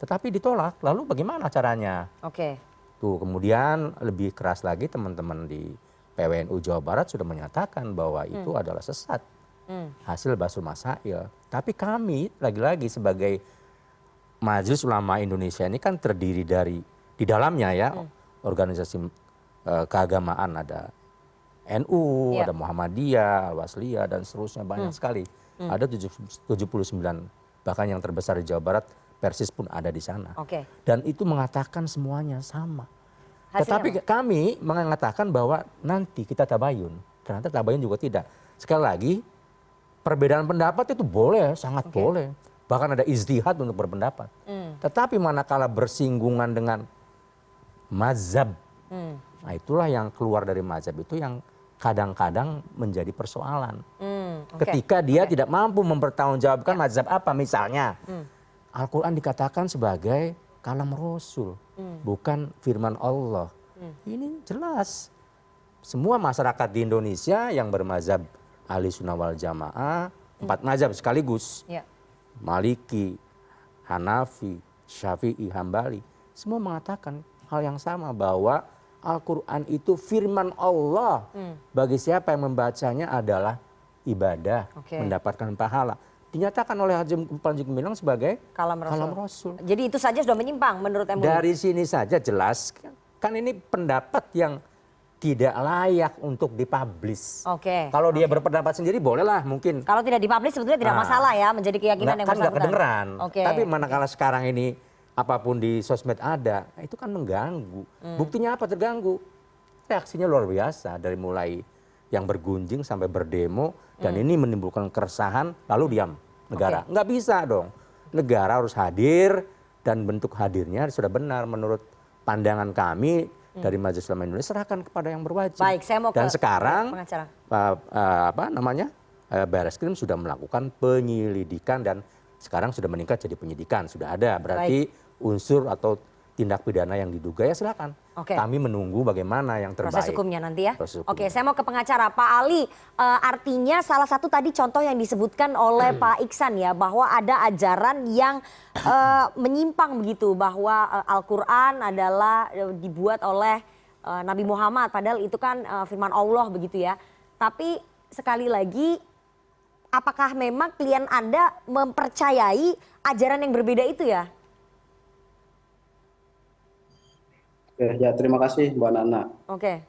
Tetapi ditolak, lalu bagaimana caranya? Tuh, kemudian lebih keras lagi teman-teman di PWNU Jawa Barat sudah menyatakan bahwa itu adalah sesat. Hasil Basul Masail. Tapi kami lagi-lagi sebagai Majelis Ulama Indonesia ini kan terdiri dari di dalamnya ya organisasi keagamaan ada NU, ada Muhammadiyah, Al-Wasliyah dan seterusnya banyak sekali. Ada 79 bahkan yang terbesar di Jawa Barat Persis pun ada di sana. Dan itu mengatakan semuanya sama. Tetapi kami mengatakan bahwa nanti kita tabayun. Ternyata tabayun juga tidak. Sekali lagi perbedaan pendapat itu boleh, sangat boleh. Bahkan ada ijtihad untuk berpendapat. Tetapi manakala bersinggungan dengan mazhab, nah itulah yang keluar dari mazhab itu yang kadang-kadang menjadi persoalan. Ketika dia tidak mampu mempertanggungjawabkan mazhab apa misalnya. Al-Quran dikatakan sebagai kalam Rasul, bukan firman Allah. Ini jelas. Semua masyarakat di Indonesia yang bermazhab Ahli Sunnah wal Jamaah, 4 mazhab sekaligus, Maliki, Hanafi, Syafi'i, Hambali, semua mengatakan hal yang sama bahwa Al-Quran itu firman Allah. Bagi siapa yang membacanya adalah ibadah, mendapatkan pahala. Dinyatakan oleh Panji Gumilang sebagai kalam Rasul. Jadi itu saja sudah menyimpang menurut MUI? Dari sini saja jelas, kan ini pendapat yang tidak layak untuk dipublish. Oke. Kalau dia berpendapat sendiri bolehlah mungkin. Kalau tidak dipublish sebetulnya tidak masalah ya, menjadi keyakinan yang Kan nggak bersangkutan. kedengeran. Oke. Tapi manakala sekarang ini apapun di sosmed ada, itu kan mengganggu. Buktinya apa terganggu? Reaksinya luar biasa dari mulai yang bergunjing sampai berdemo dan ini menimbulkan keresahan lalu diam negara. Nggak bisa dong. Negara harus hadir dan bentuk hadirnya sudah benar menurut pandangan kami dari Majelis Ulama Indonesia, serahkan kepada yang berwajib. Baik, saya mau dan ke sekarang pengacara. Barreskrim sudah melakukan penyelidikan dan sekarang sudah meningkat jadi penyidikan, sudah ada. Berarti unsur atau tindak pidana yang diduga ya silakan. Kami menunggu bagaimana yang terbaik. Proses hukumnya nanti ya. Proses Oke, hukumnya. saya mau ke pengacara. Pak Ali, artinya salah satu tadi contoh yang disebutkan oleh Pak Iksan ya, bahwa ada ajaran yang menyimpang begitu, bahwa Al-Quran adalah dibuat oleh Nabi Muhammad, padahal itu kan firman Allah begitu ya. Tapi sekali lagi, apakah memang klien Anda mempercayai ajaran yang berbeda itu ya? Ya, terima kasih Mbak Nana. Oke.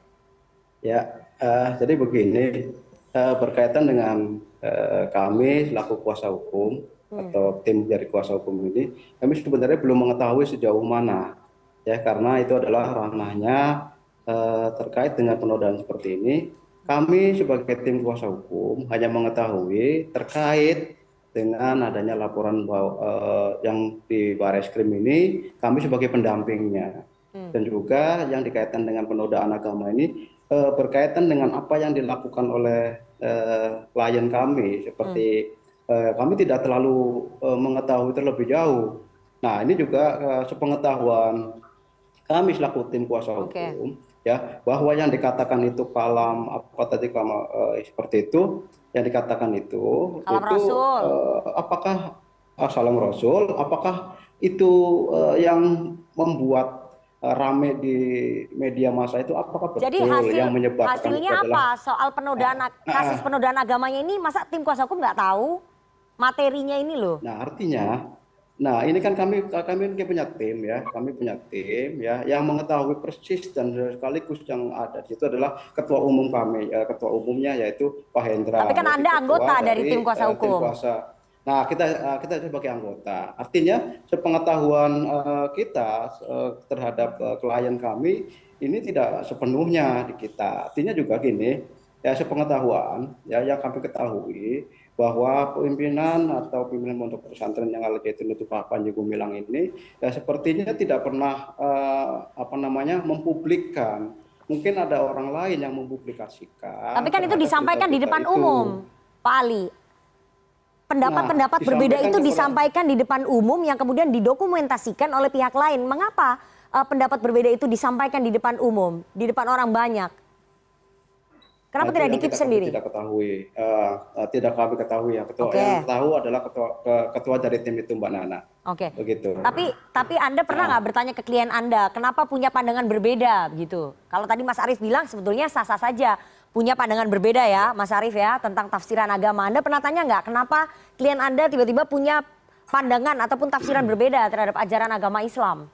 Ya, jadi begini, berkaitan dengan kami selaku kuasa hukum atau tim dari kuasa hukum ini, kami sebenarnya belum mengetahui sejauh mana, ya karena itu adalah ranahnya terkait dengan penodaan seperti ini. Kami sebagai tim kuasa hukum hanya mengetahui terkait dengan adanya laporan yang di Barreskrim ini, kami sebagai pendampingnya. Dan juga yang dikaitkan dengan penodaan agama ini berkaitan dengan apa yang dilakukan oleh klien kami, seperti kami tidak terlalu mengetahui terlebih jauh. Nah, ini juga sepengetahuan kami selaku tim kuasa hukum, ya, bahwa yang dikatakan itu kalam apa tadi seperti itu, yang dikatakan itu apakah salam Rasul, apakah itu yang membuat rame di media massa itu apakah betul Jadi yang menyebabkan hasilnya apa soal penodaan kasus penodaan agamanya ini, masa tim kuasa hukum nggak tahu materinya ini loh? Nah, artinya, ini kan kami punya tim ya, yang mengetahui persis dan sekaligus yang ada di situ adalah ketua umum kami, ketua umumnya yaitu Pak Hendra. Tapi kan Anda anggota dari tim kuasa hukum. Nah, kita sebagai anggota, artinya sepengetahuan kita terhadap klien kami ini tidak sepenuhnya di kita. Artinya juga gini, ya sepengetahuan ya yang kami ketahui bahwa pimpinan atau pimpinan pondok pesantren yang yaitu Pak Panji Gumilang ini ya sepertinya tidak pernah mempublikkan. Mungkin ada orang lain yang mempublikasikan. Tapi kan itu disampaikan di depan umum, Pak Ali. Pendapat-pendapat berbeda itu disampaikan di depan umum yang kemudian didokumentasikan oleh pihak lain. Mengapa pendapat berbeda itu disampaikan di depan umum, di depan orang banyak? Kenapa tidak dikip sendiri? Tidak ketahui, tidak kami ketahui ya. Yang tahu adalah ketua dari tim itu Mbak Nana. Oke. Begitu. Tapi Anda pernah nggak bertanya ke klien Anda, kenapa punya pandangan berbeda begitu? Kalau tadi Mas Arief bilang sebetulnya sah-sah saja punya pandangan berbeda ya, Mas Arief ya, tentang tafsiran agama. Anda pernah tanya nggak kenapa klien Anda tiba-tiba punya pandangan ataupun tafsiran berbeda terhadap ajaran agama Islam?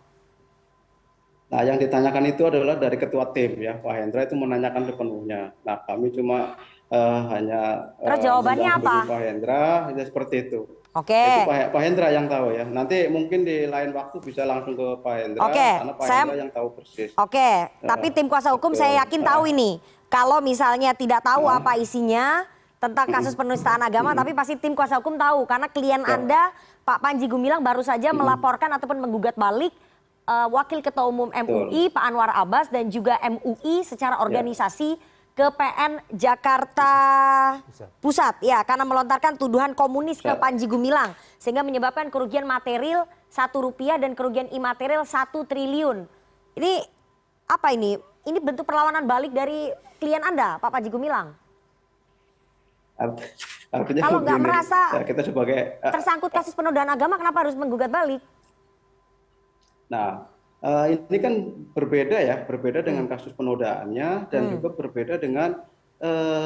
Nah, yang ditanyakan itu adalah dari ketua tim ya, Pak Hendra itu menanyakan sepenuhnya. Nah, kami cuma hanya terus jawabannya apa? Pak Hendra, ya seperti itu. Oke. Itu Pak Hendra yang tahu ya. Nanti mungkin di lain waktu bisa langsung ke Pak Hendra, karena Pak Hendra yang tahu persis. Oke, tapi tim kuasa hukum saya yakin tahu ini. Kalau misalnya tidak tahu apa isinya tentang kasus penistaan agama, tapi pasti tim kuasa hukum tahu karena klien Anda Pak Panji Gumilang baru saja melaporkan ataupun menggugat balik Wakil Ketua Umum MUI Pak Anwar Abbas dan juga MUI secara organisasi ke PN Jakarta Pusat ya, karena melontarkan tuduhan komunis ke Panji Gumilang sehingga menyebabkan kerugian material Rp1 dan kerugian imaterial 1 triliun. Ini apa ini? Ini bentuk perlawanan balik dari klien Anda, Pak Panji Gumilang. Artinya kalau nggak merasa ya, kita sebagai tersangkut kasus penodaan agama, kenapa harus menggugat balik? Nah, ini kan berbeda dengan kasus penodaannya dan juga berbeda dengan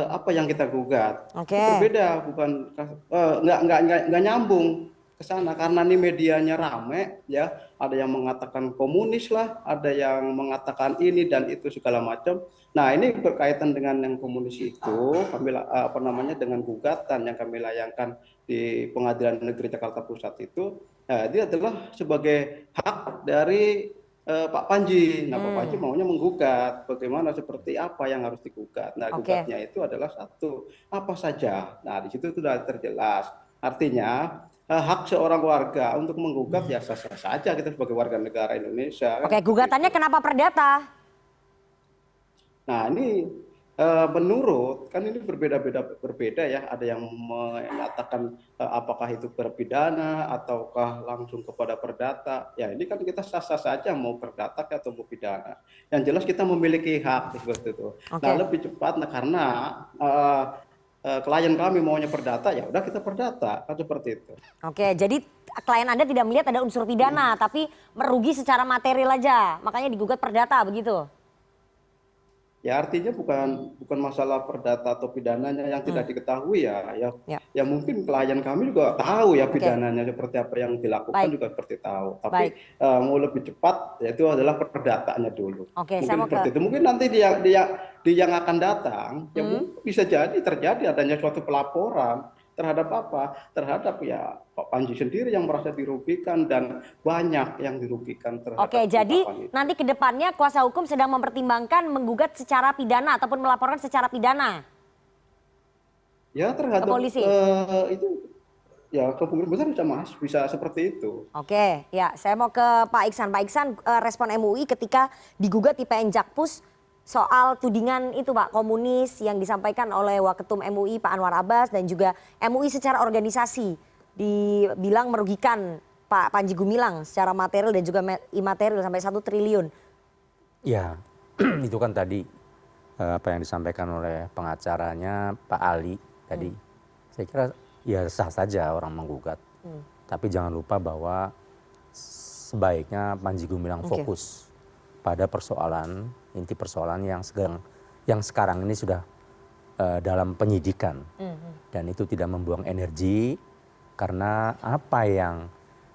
apa yang kita gugat. Berbeda, bukan nggak nyambung. ke sana karena ini medianya rame ya, ada yang mengatakan komunis lah, ada yang mengatakan ini dan itu segala macam. Nah, ini berkaitan dengan yang komunis itu, kami dengan gugatan yang kami layangkan di Pengadilan Negeri Jakarta Pusat itu, nah, dia adalah sebagai hak dari Pak Panji. Nah, Pak Panji maunya menggugat, bagaimana seperti apa yang harus digugat. Nah, gugatnya itu adalah satu, apa saja. Nah, di situ sudah terjelas. Artinya hak seorang warga untuk menggugat ya sah-sah saja kita sebagai warga negara Indonesia. Oke, gugatannya kenapa perdata? Nah, ini menurut kan ini berbeda ya, ada yang menyatakan apakah itu berpidana ataukah langsung kepada perdata. Ya, ini kan kita sah-sah saja mau perdata atau mau pidana. Yang jelas kita memiliki hak seperti itu. Nah, lebih cepat karena klien kami maunya perdata, ya udah kita perdata, kan seperti itu. Oke, jadi klien Anda tidak melihat ada unsur pidana, tapi merugi secara material aja, makanya digugat perdata begitu? Ya artinya bukan masalah perdata atau pidananya yang tidak diketahui ya mungkin klien kami juga tahu ya pidananya seperti apa yang dilakukan juga seperti tahu. Tapi mau lebih cepat yaitu adalah perdataannya dulu. Mungkin seperti itu. Mungkin nanti dia yang akan datang ya mungkin bisa jadi terjadi adanya suatu pelaporan terhadap apa? Terhadap ya Pak Panji sendiri yang merasa dirugikan dan banyak yang dirugikan terhadap. Oke, jadi nanti ke depannya kuasa hukum sedang mempertimbangkan menggugat secara pidana ataupun melaporkan secara pidana. Ya terhadap polisi. Itu ya kemungkinan besar bisa seperti itu. Oke, ya saya mau ke Pak Iksan. Pak Iksan, respon MUI ketika digugat di PN Jakpus soal tudingan itu Pak, komunis yang disampaikan oleh Waketum MUI Pak Anwar Abbas dan juga MUI secara organisasi dibilang merugikan Pak Panji Gumilang secara material dan juga imaterial sampai 1 triliun. Ya, itu kan tadi apa yang disampaikan oleh pengacaranya Pak Ali tadi. Saya kira ya sah saja orang menggugat. Tapi jangan lupa bahwa sebaiknya Panji Gumilang fokus pada persoalan, inti persoalan yang sekarang ini sudah dalam penyidikan. Dan itu tidak membuang energi karena apa yang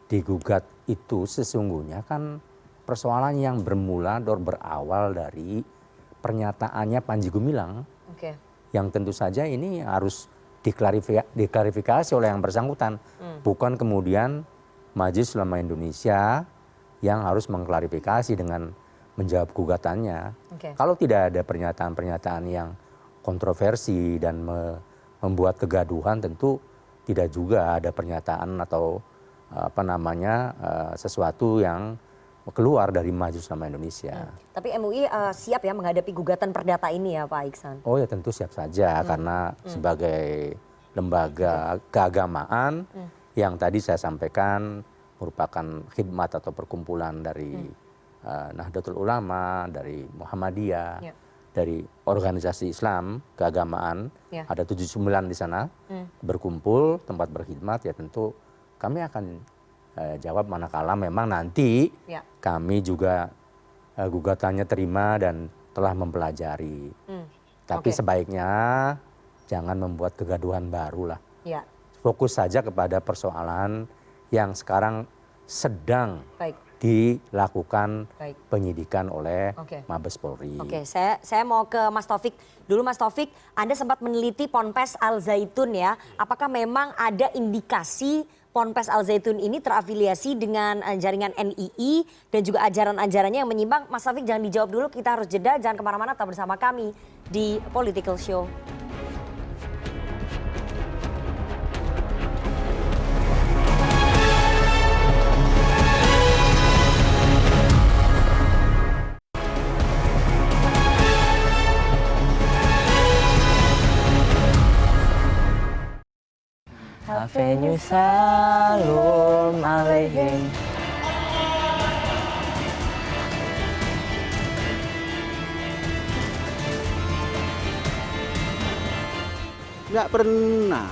digugat itu sesungguhnya kan persoalan yang berawal dari pernyataannya Panji Gumilang. Yang tentu saja ini harus diklarifikasi oleh yang bersangkutan. Bukan kemudian Majelis Ulama Indonesia yang harus mengklarifikasi dengan menjawab gugatannya. Kalau tidak ada pernyataan-pernyataan yang kontroversi dan membuat kegaduhan, tentu tidak juga ada pernyataan atau sesuatu yang keluar dari Majelis Ulama Indonesia. Tapi MUI siap ya menghadapi gugatan perdata ini ya Pak Iksan? Oh ya tentu siap saja karena sebagai lembaga keagamaan yang tadi saya sampaikan merupakan khidmat atau perkumpulan dari Nahdlatul Ulama, dari Muhammadiyah, dari organisasi Islam keagamaan, ada 79 di sana berkumpul tempat berkhidmat, ya tentu kami akan jawab manakala memang nanti kami juga gugatannya terima dan telah mempelajari. Tapi sebaiknya jangan membuat kegaduhan baru lah. Fokus saja kepada persoalan yang sekarang sedang dilakukan penyidikan oleh Mabes Polri. Oke, saya mau ke Mas Taufik dulu. Mas Taufik, Anda sempat meneliti Ponpes Al Zaitun ya. Apakah memang ada indikasi Ponpes Al Zaitun ini terafiliasi dengan jaringan NII dan juga ajaran-ajarannya yang menyimpang? Mas Taufik jangan dijawab dulu, kita harus jeda, jangan kemana-mana, tetap bersama kami di Political Show. Avenue Salam Aleihim. Nggak pernah.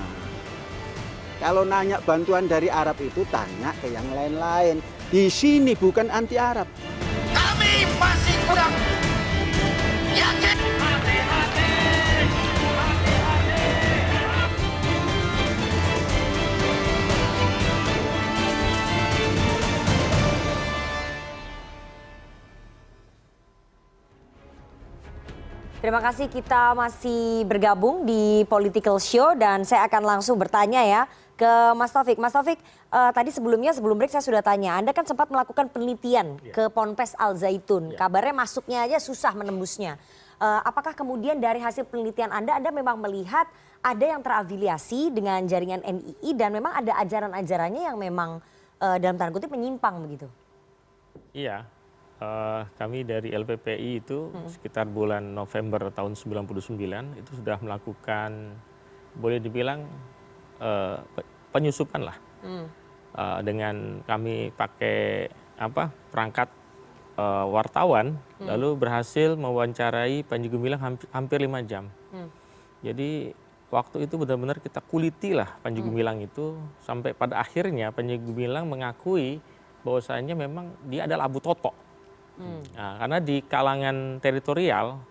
Kalau nanya bantuan dari Arab itu tanya ke yang lain-lain. Di sini bukan anti Arab. Kami masih kurang yakin. Terima kasih, kita masih bergabung di Political Show dan saya akan langsung bertanya ya ke Mas Taufik. Mas Taufik, tadi sebelum break saya sudah tanya, Anda kan sempat melakukan penelitian ke Ponpes Al Zaitun. Kabarnya masuknya aja susah menembusnya. Apakah kemudian dari hasil penelitian Anda memang melihat ada yang terafiliasi dengan jaringan NII dan memang ada ajaran-ajarannya yang memang dalam tanda kutip menyimpang begitu? Iya. Kami dari LPPI itu sekitar bulan November tahun 99 itu sudah melakukan, boleh dibilang penyusupan lah, dengan kami pakai perangkat wartawan, lalu berhasil mewawancarai Panji Gumilang hampir 5 jam. Jadi waktu itu benar-benar kita kuliti lah Panji Gumilang itu, sampai pada akhirnya Panji Gumilang mengakui bahwasanya memang dia adalah Abu Toto. Nah, karena di kalangan teritorial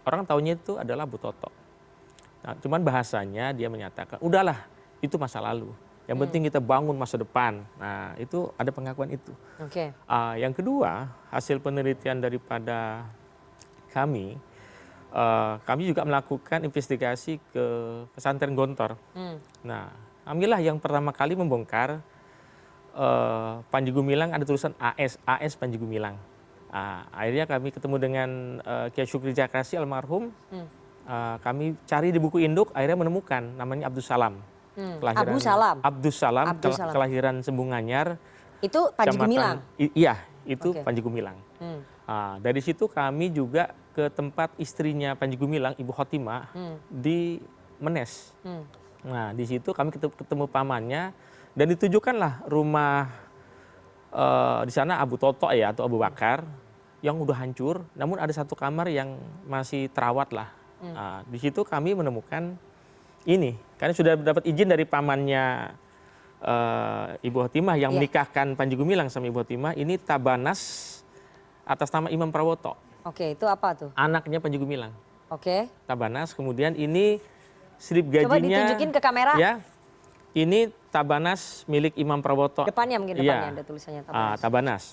orang taunya itu adalah Abu Toto. Nah, cuman bahasanya dia menyatakan udahlah itu masa lalu. Yang penting kita bangun masa depan. Nah, itu ada pengakuan itu. Oke. Yang kedua, hasil penelitian daripada kami juga melakukan investigasi ke pesantren Gontor. Nah, kamilah yang pertama kali membongkar Panji Gumilang ada tulisan AS Panji Gumilang. Akhirnya kami ketemu dengan Kiai Syukri Jakrasi almarhum. Kami cari di buku induk, akhirnya menemukan namanya Abdus Salam. Abdus Salam, kelahiran Sembunganyar. Itu Panji Gumilang? Iya, itu Panji Gumilang. Dari situ kami juga ke tempat istrinya Panji Gumilang, Ibu Khotimah, di Menes. Nah, di situ kami ketemu pamannya dan ditujukanlah rumah di sana Abu Toto ya, atau Abu Bakar, yang udah hancur, namun ada satu kamar yang masih terawat lah. Di situ kami menemukan ini, karena sudah dapat izin dari pamannya Ibu Khotimah yang menikahkan Panji Gumilang sama Ibu Khotimah, ini tabanas atas nama Imam Prawoto. Oke, itu apa tuh? Anaknya Panji Gumilang. Oke. Tabanas, kemudian ini slip gajinya. Coba ditunjukin ke kamera. Ya, ini tabanas milik Imam Prawoto. Depannya mungkin ada tulisannya tabanas. Tabanas.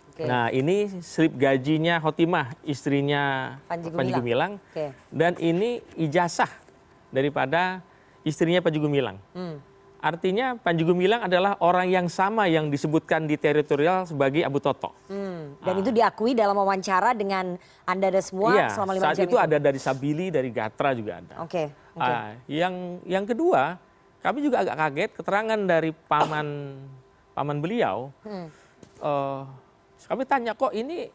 Okay. Nah, ini slip gajinya Khotimah, istrinya Panji Gumilang. Okay. Dan ini ijazah daripada istrinya Panji Gumilang. Artinya Panji Gumilang adalah orang yang sama yang disebutkan di teritorial sebagai Abu Toto. Dan itu diakui dalam wawancara dengan Anda semua selama 5 jam saat itu ada dari Sabili, dari Gatra juga ada. Oke. Yang kedua, kami juga agak kaget keterangan dari paman beliau. Kami tanya, kok ini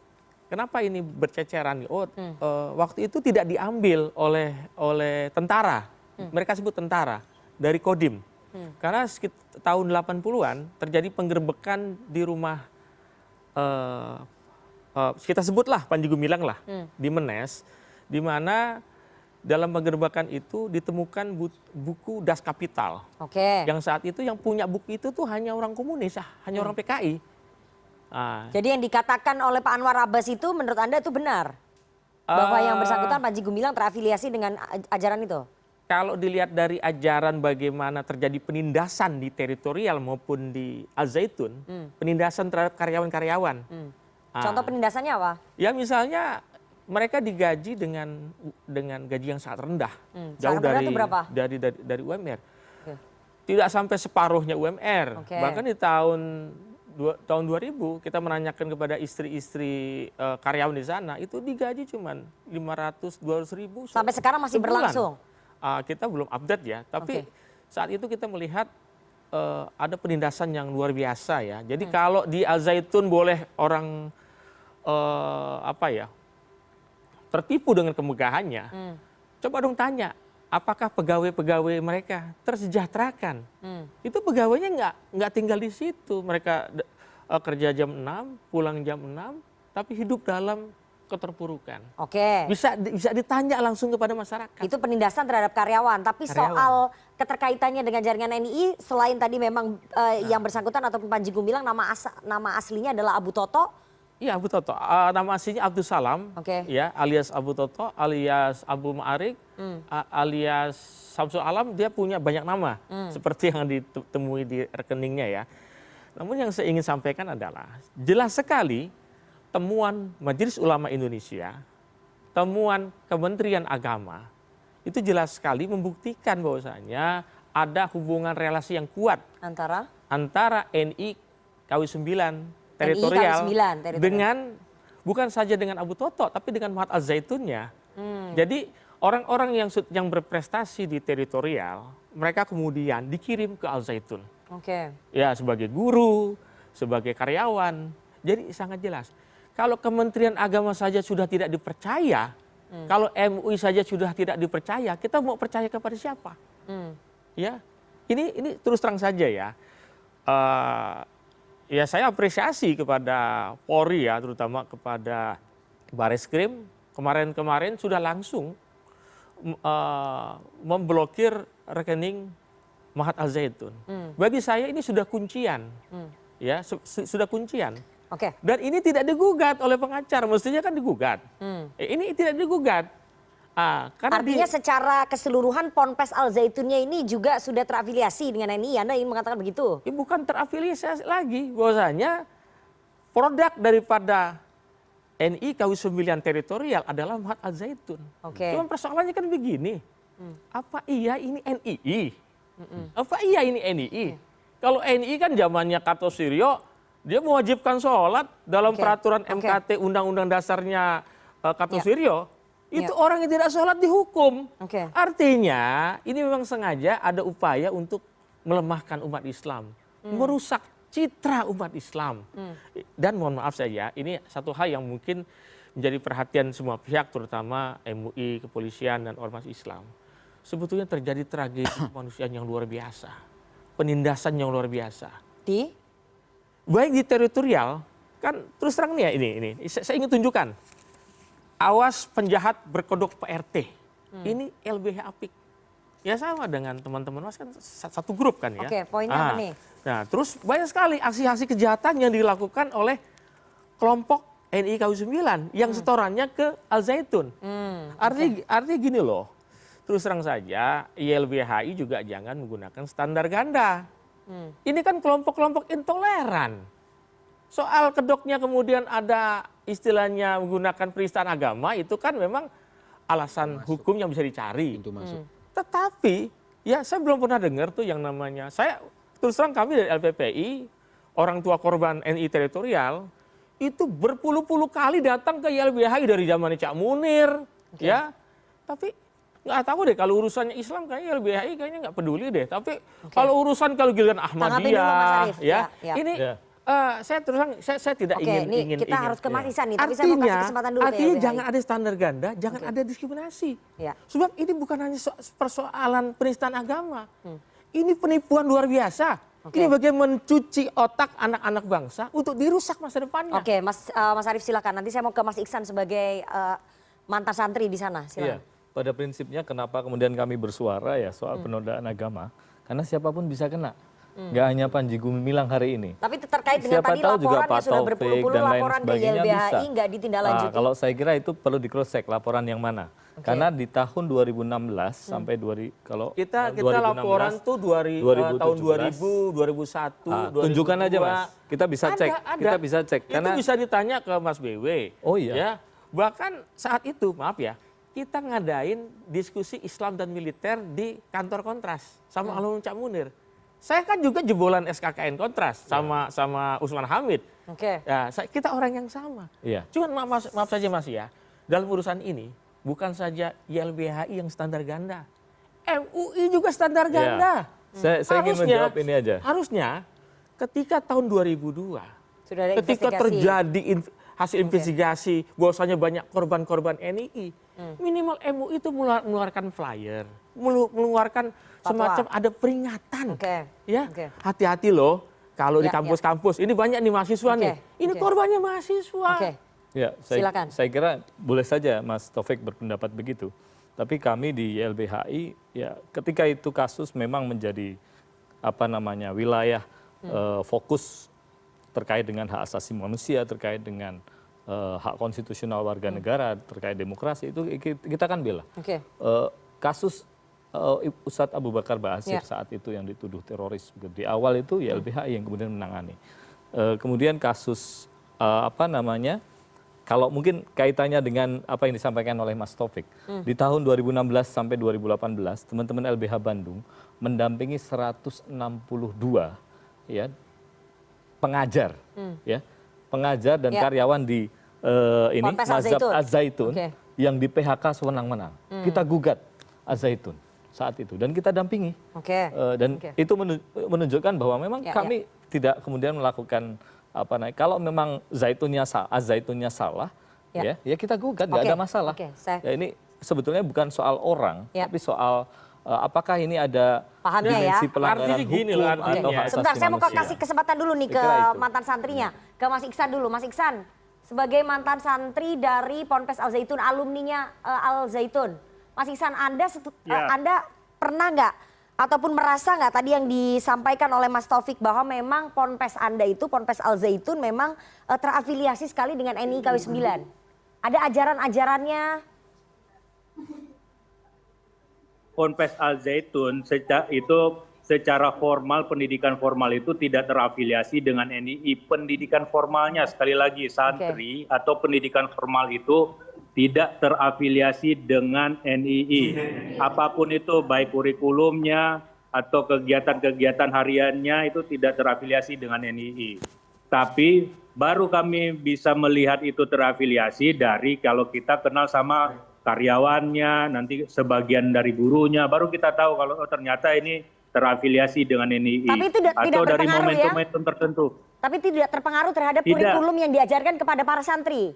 kenapa ini berceceran? Waktu itu tidak diambil oleh tentara. Mereka sebut tentara dari Kodim. Karena tahun 80-an terjadi penggerbekan di rumah, kita sebutlah Panji Gumilang lah, di Menes, di mana dalam penggerbekan itu ditemukan buku Das Kapital. Yang saat itu yang punya buku itu tuh hanya orang komunis, hanya orang PKI. Jadi yang dikatakan oleh Pak Anwar Abbas itu menurut Anda itu benar? Bahwa yang bersangkutan Panji Gumilang terafiliasi dengan ajaran itu? Kalau dilihat dari ajaran bagaimana terjadi penindasan di teritorial maupun di Al Zaitun, penindasan terhadap karyawan-karyawan. Contoh penindasannya apa? Ya misalnya mereka digaji dengan gaji yang sangat rendah, jauh dari UMR. Tidak sampai separuhnya UMR. Bahkan di tahun 2000 kita menanyakan kepada istri-istri karyawan di sana, itu digaji cuma 500-200 ribu. Sampai sekarang masih berlangsung? Kita belum update ya, tapi saat itu kita melihat ada penindasan yang luar biasa ya. Jadi kalau di Al Zaitun boleh orang tertipu dengan kemegahannya, coba dong tanya, apakah pegawai-pegawai mereka tersejahterakan? Itu pegawainya nggak tinggal di situ, mereka kerja jam 6, pulang jam 6, tapi hidup dalam keterpurukan. Bisa ditanya langsung kepada masyarakat. Itu penindasan terhadap karyawan. Tapi soal keterkaitannya dengan jaringan NII, selain tadi memang yang bersangkutan ataupun Panji Gumilang nama aslinya adalah Abu Toto. Iya, Abu Toto. Nama aslinya Abdus Salam, ya, alias Abu Toto, alias Abu Ma'arik, alias Samsul Alam. Dia punya banyak nama, seperti yang ditemui di rekeningnya ya. Namun yang saya ingin sampaikan adalah jelas sekali temuan Majelis Ulama Indonesia temuan Kementerian Agama itu jelas sekali membuktikan bahwasanya ada hubungan relasi yang kuat antara NI KW9 teritorial dengan bukan saja dengan Abu Toto tapi dengan Mahat Al-Zaitunnya. Jadi orang-orang yang berprestasi di teritorial mereka kemudian dikirim ke Al-Zaitun. Ya sebagai guru, sebagai karyawan. Jadi sangat jelas. Kalau Kementerian Agama saja sudah tidak dipercaya, kalau MUI saja sudah tidak dipercaya, kita mau percaya kepada siapa? Ya, ini terus terang saja ya. Ya saya apresiasi kepada Polri ya, terutama kepada Bareskrim. Kemarin sudah langsung memblokir rekening Mahat Al-Zaitun. Bagi saya ini sudah kuncian, ya sudah kuncian. Dan ini tidak digugat oleh pengacara, mestinya kan digugat. Ini tidak digugat. Artinya secara keseluruhan Ponpes Al-Zaitunnya ini juga sudah terafiliasi dengan NI, Anda ingin mengatakan begitu? Ya, bukan terafiliasi lagi, bahwasanya produk daripada NI KW9 teritorial adalah Mahat Al-Zaitun. Cuma persoalannya kan begini, apa iya ini NII? Apa iya ini NII? Kalau NII kan zamannya Kartosuryo, dia mewajibkan sholat dalam peraturan MKT Undang-Undang Dasarnya Kartosuryo. Itu orang yang tidak sholat dihukum. Artinya ini memang sengaja ada upaya untuk melemahkan umat Islam, merusak citra umat Islam. Dan mohon maaf saja, ini satu hal yang mungkin menjadi perhatian semua pihak, terutama MUI, kepolisian dan ormas Islam. Sebetulnya terjadi tragedi kemanusiaan yang luar biasa, penindasan yang luar biasa. Baik di teritorial, kan terus terang nih ya ini saya ingin tunjukkan. Awas penjahat berkodok PRT. Ini LBH Apik. Ya sama dengan teman-teman Mas kan satu grup kan ya. Poinnya apa nih? Nah terus banyak sekali aksi-aksi kejahatan yang dilakukan oleh kelompok NI KW9 yang setorannya ke Al-Zaitun. Artinya gini loh, terus terang saja YLBHI juga jangan menggunakan standar ganda. Ini kan kelompok-kelompok intoleran. Soal kedoknya kemudian ada istilahnya menggunakan penistaan agama, itu kan memang alasan hukum yang bisa dicari. Tetapi ya saya belum pernah dengar tuh yang namanya, saya terus terang kami dari LPPI, orang tua korban NI teritorial, itu berpuluh-puluh kali datang ke YLBHI dari zaman Cak Munir. Ya, tapi nggak tahu deh kalau urusannya Islam kayaknya LBHI kayaknya nggak peduli deh. Tapi kalau urusan kalau giliran Ahmadiyah, ini saya terus terang saya tidak ingin. Kita harus ke Mas Ihsan nih. Tapi saya mau kasih kesempatan dulu. Artinya jangan ada standar ganda, jangan ada diskriminasi. Sebab ini bukan hanya persoalan penistaan agama. Ini penipuan luar biasa. Ini bagaimana mencuci otak anak-anak bangsa untuk dirusak masa depannya. Mas Arief silakan. Nanti saya mau ke Mas Ihsan sebagai mantan santri di sana. Silakan. Pada prinsipnya kenapa kemudian kami bersuara ya soal penodaan agama, karena siapapun bisa kena, nggak hanya Panji Gumilang hari ini. Tapi terkait dengan tadi laporan yang sudah berpuluh-puluh laporan ke YLBHI nggak ditindaklanjuti. Kalau saya kira itu perlu di cross check laporan yang mana, karena di tahun 2016 sampai kalau kita laporan tuh tahun 2000, 2001, 2002. Tunjukkan aja Mas, kita bisa cek, kita bisa cek. Itu bisa ditanya ke Mas BW. Oh iya. Ya, bahkan saat itu maaf ya, kita ngadain diskusi Islam dan militer di kantor Kontras sama Alun Cak Munir. Saya kan juga jebolan SKKN Kontras sama Usman Hamid. Ya, kita orang yang sama. Cuman maaf saja Mas ya, dalam urusan ini bukan saja YLBHI yang standar ganda, MUI juga standar ganda. Saya ingin menjawab ini aja. Harusnya ketika tahun 2002, ketika terjadi hasil investigasi bahwasanya banyak korban-korban NII, minimal MUI itu mengeluarkan flyer, mengeluarkan semacam ada peringatan. Ya, hati-hati loh kalau di kampus-kampus ini banyak nih mahasiswa nih. Ini korbannya mahasiswa. Ya, saya kira boleh saja Mas Taufik berpendapat begitu. Tapi kami di YLBHI ya ketika itu kasus memang menjadi wilayah fokus terkait dengan hak asasi manusia, terkait dengan hak konstitusional warga negara, terkait demokrasi, itu kita kan bela. Kasus Ustadz Abu Bakar Ba'asyir saat itu yang dituduh teroris, di awal itu YLBHI yang kemudian menangani. Kemudian kasus kalau mungkin kaitannya dengan apa yang disampaikan oleh Mas Taufik, di tahun 2016 sampai 2018 teman-teman LBH Bandung mendampingi 162 ya pengajar, ya pengajar dan karyawan di ini Mazhab Az-Zaitun yang di PHK sewenang-wenang. Kita gugat Az-Zaitun saat itu dan kita dampingi. Dan itu menunjukkan bahwa memang kami tidak kemudian melakukan apa namanya, kalau memang Az-Zaitunnya salah, ya kita gugat, nggak ada masalah. Ya, ini sebetulnya bukan soal orang, tapi soal apakah ini ada dimensi pelanggaran hukum atau hak asasi Sebentar, saya mau manusia. kasih kesempatan dulu nih ke mantan santrinya, ke Mas Iksan dulu. Mas Iksan, sebagai mantan santri dari Ponpes Al-Zaitun, alumninya Al-Zaitun, Mas Iksan, Anda pernah nggak ataupun merasa nggak tadi yang disampaikan oleh Mas Taufik bahwa memang Ponpes Anda itu, Ponpes Al-Zaitun memang terafiliasi sekali dengan NII KW 9? Ada ajaran-ajarannya? Ponpes Al-Zaitun secara formal, pendidikan formal itu tidak terafiliasi dengan NII. Pendidikan formalnya, sekali lagi, santri atau pendidikan formal itu tidak terafiliasi dengan NII. Apapun itu, baik kurikulumnya atau kegiatan-kegiatan hariannya itu tidak terafiliasi dengan NII. Tapi baru kami bisa melihat itu terafiliasi dari kalau kita kenal sama karyawannya, nanti sebagian dari gurunya, baru kita tahu kalau ternyata ini terafiliasi dengan NII. Tapi itu atau dari momentum-momentum tertentu. Tapi tidak terpengaruh terhadap kurikulum yang diajarkan kepada para santri?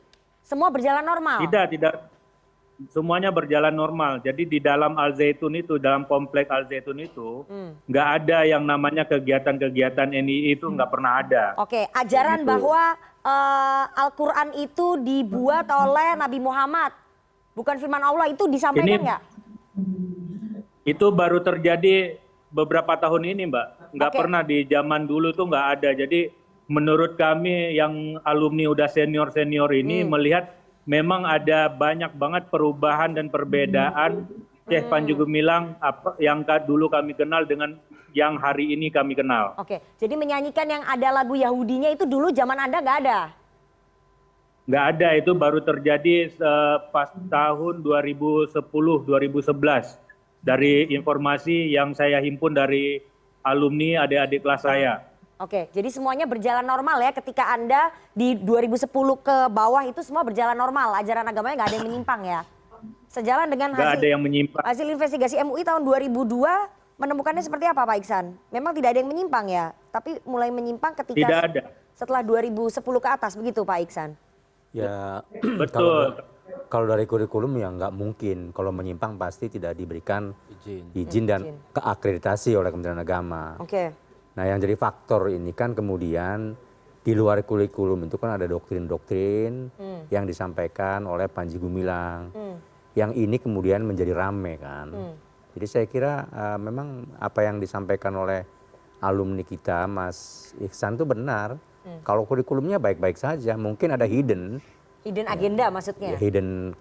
Semua berjalan normal? Tidak. Semuanya berjalan normal. Jadi di dalam Al-Zaitun itu, dalam komplek Al-Zaitun itu, nggak ada yang namanya kegiatan-kegiatan NII itu nggak pernah ada. Oke, ajaran bahwa Al-Quran itu dibuat oleh Nabi Muhammad, bukan firman Allah, itu disampaikan nggak? Itu baru terjadi beberapa tahun ini, Mbak. Nggak pernah di zaman dulu tuh nggak ada. Jadi menurut kami yang alumni udah senior-senior ini melihat memang ada banyak banget perubahan dan perbedaan Syekh Panji Gumilang yang dulu kami kenal dengan yang hari ini kami kenal. Oke, jadi menyanyikan yang ada lagu Yahudinya itu dulu zaman Anda nggak ada? Nggak ada, itu baru terjadi pas tahun 2010-2011. Dari informasi yang saya himpun dari alumni adik-adik kelas saya. Oke, jadi semuanya berjalan normal ya ketika Anda di 2010 ke bawah itu semua berjalan normal, ajaran agamanya nggak ada yang menyimpang ya? Sejalan dengan hasil investigasi MUI tahun 2002 menemukannya seperti apa Pak Iksan? Memang tidak ada yang menyimpang ya, tapi mulai menyimpang ketika setelah 2010 ke atas, begitu Pak Iksan? Ya, betul. Kalau dari kurikulum ya nggak mungkin, kalau menyimpang pasti tidak diberikan izin dan keakreditasi oleh Kementerian Agama. Nah yang jadi faktor ini kan kemudian di luar kurikulum itu kan ada doktrin-doktrin yang disampaikan oleh Panji Gumilang. Yang ini kemudian menjadi rame kan. Jadi saya kira memang apa yang disampaikan oleh alumni kita Mas Iksan itu benar. Kalau kurikulumnya baik-baik saja, mungkin ada hidden agenda maksudnya? Ya, hidden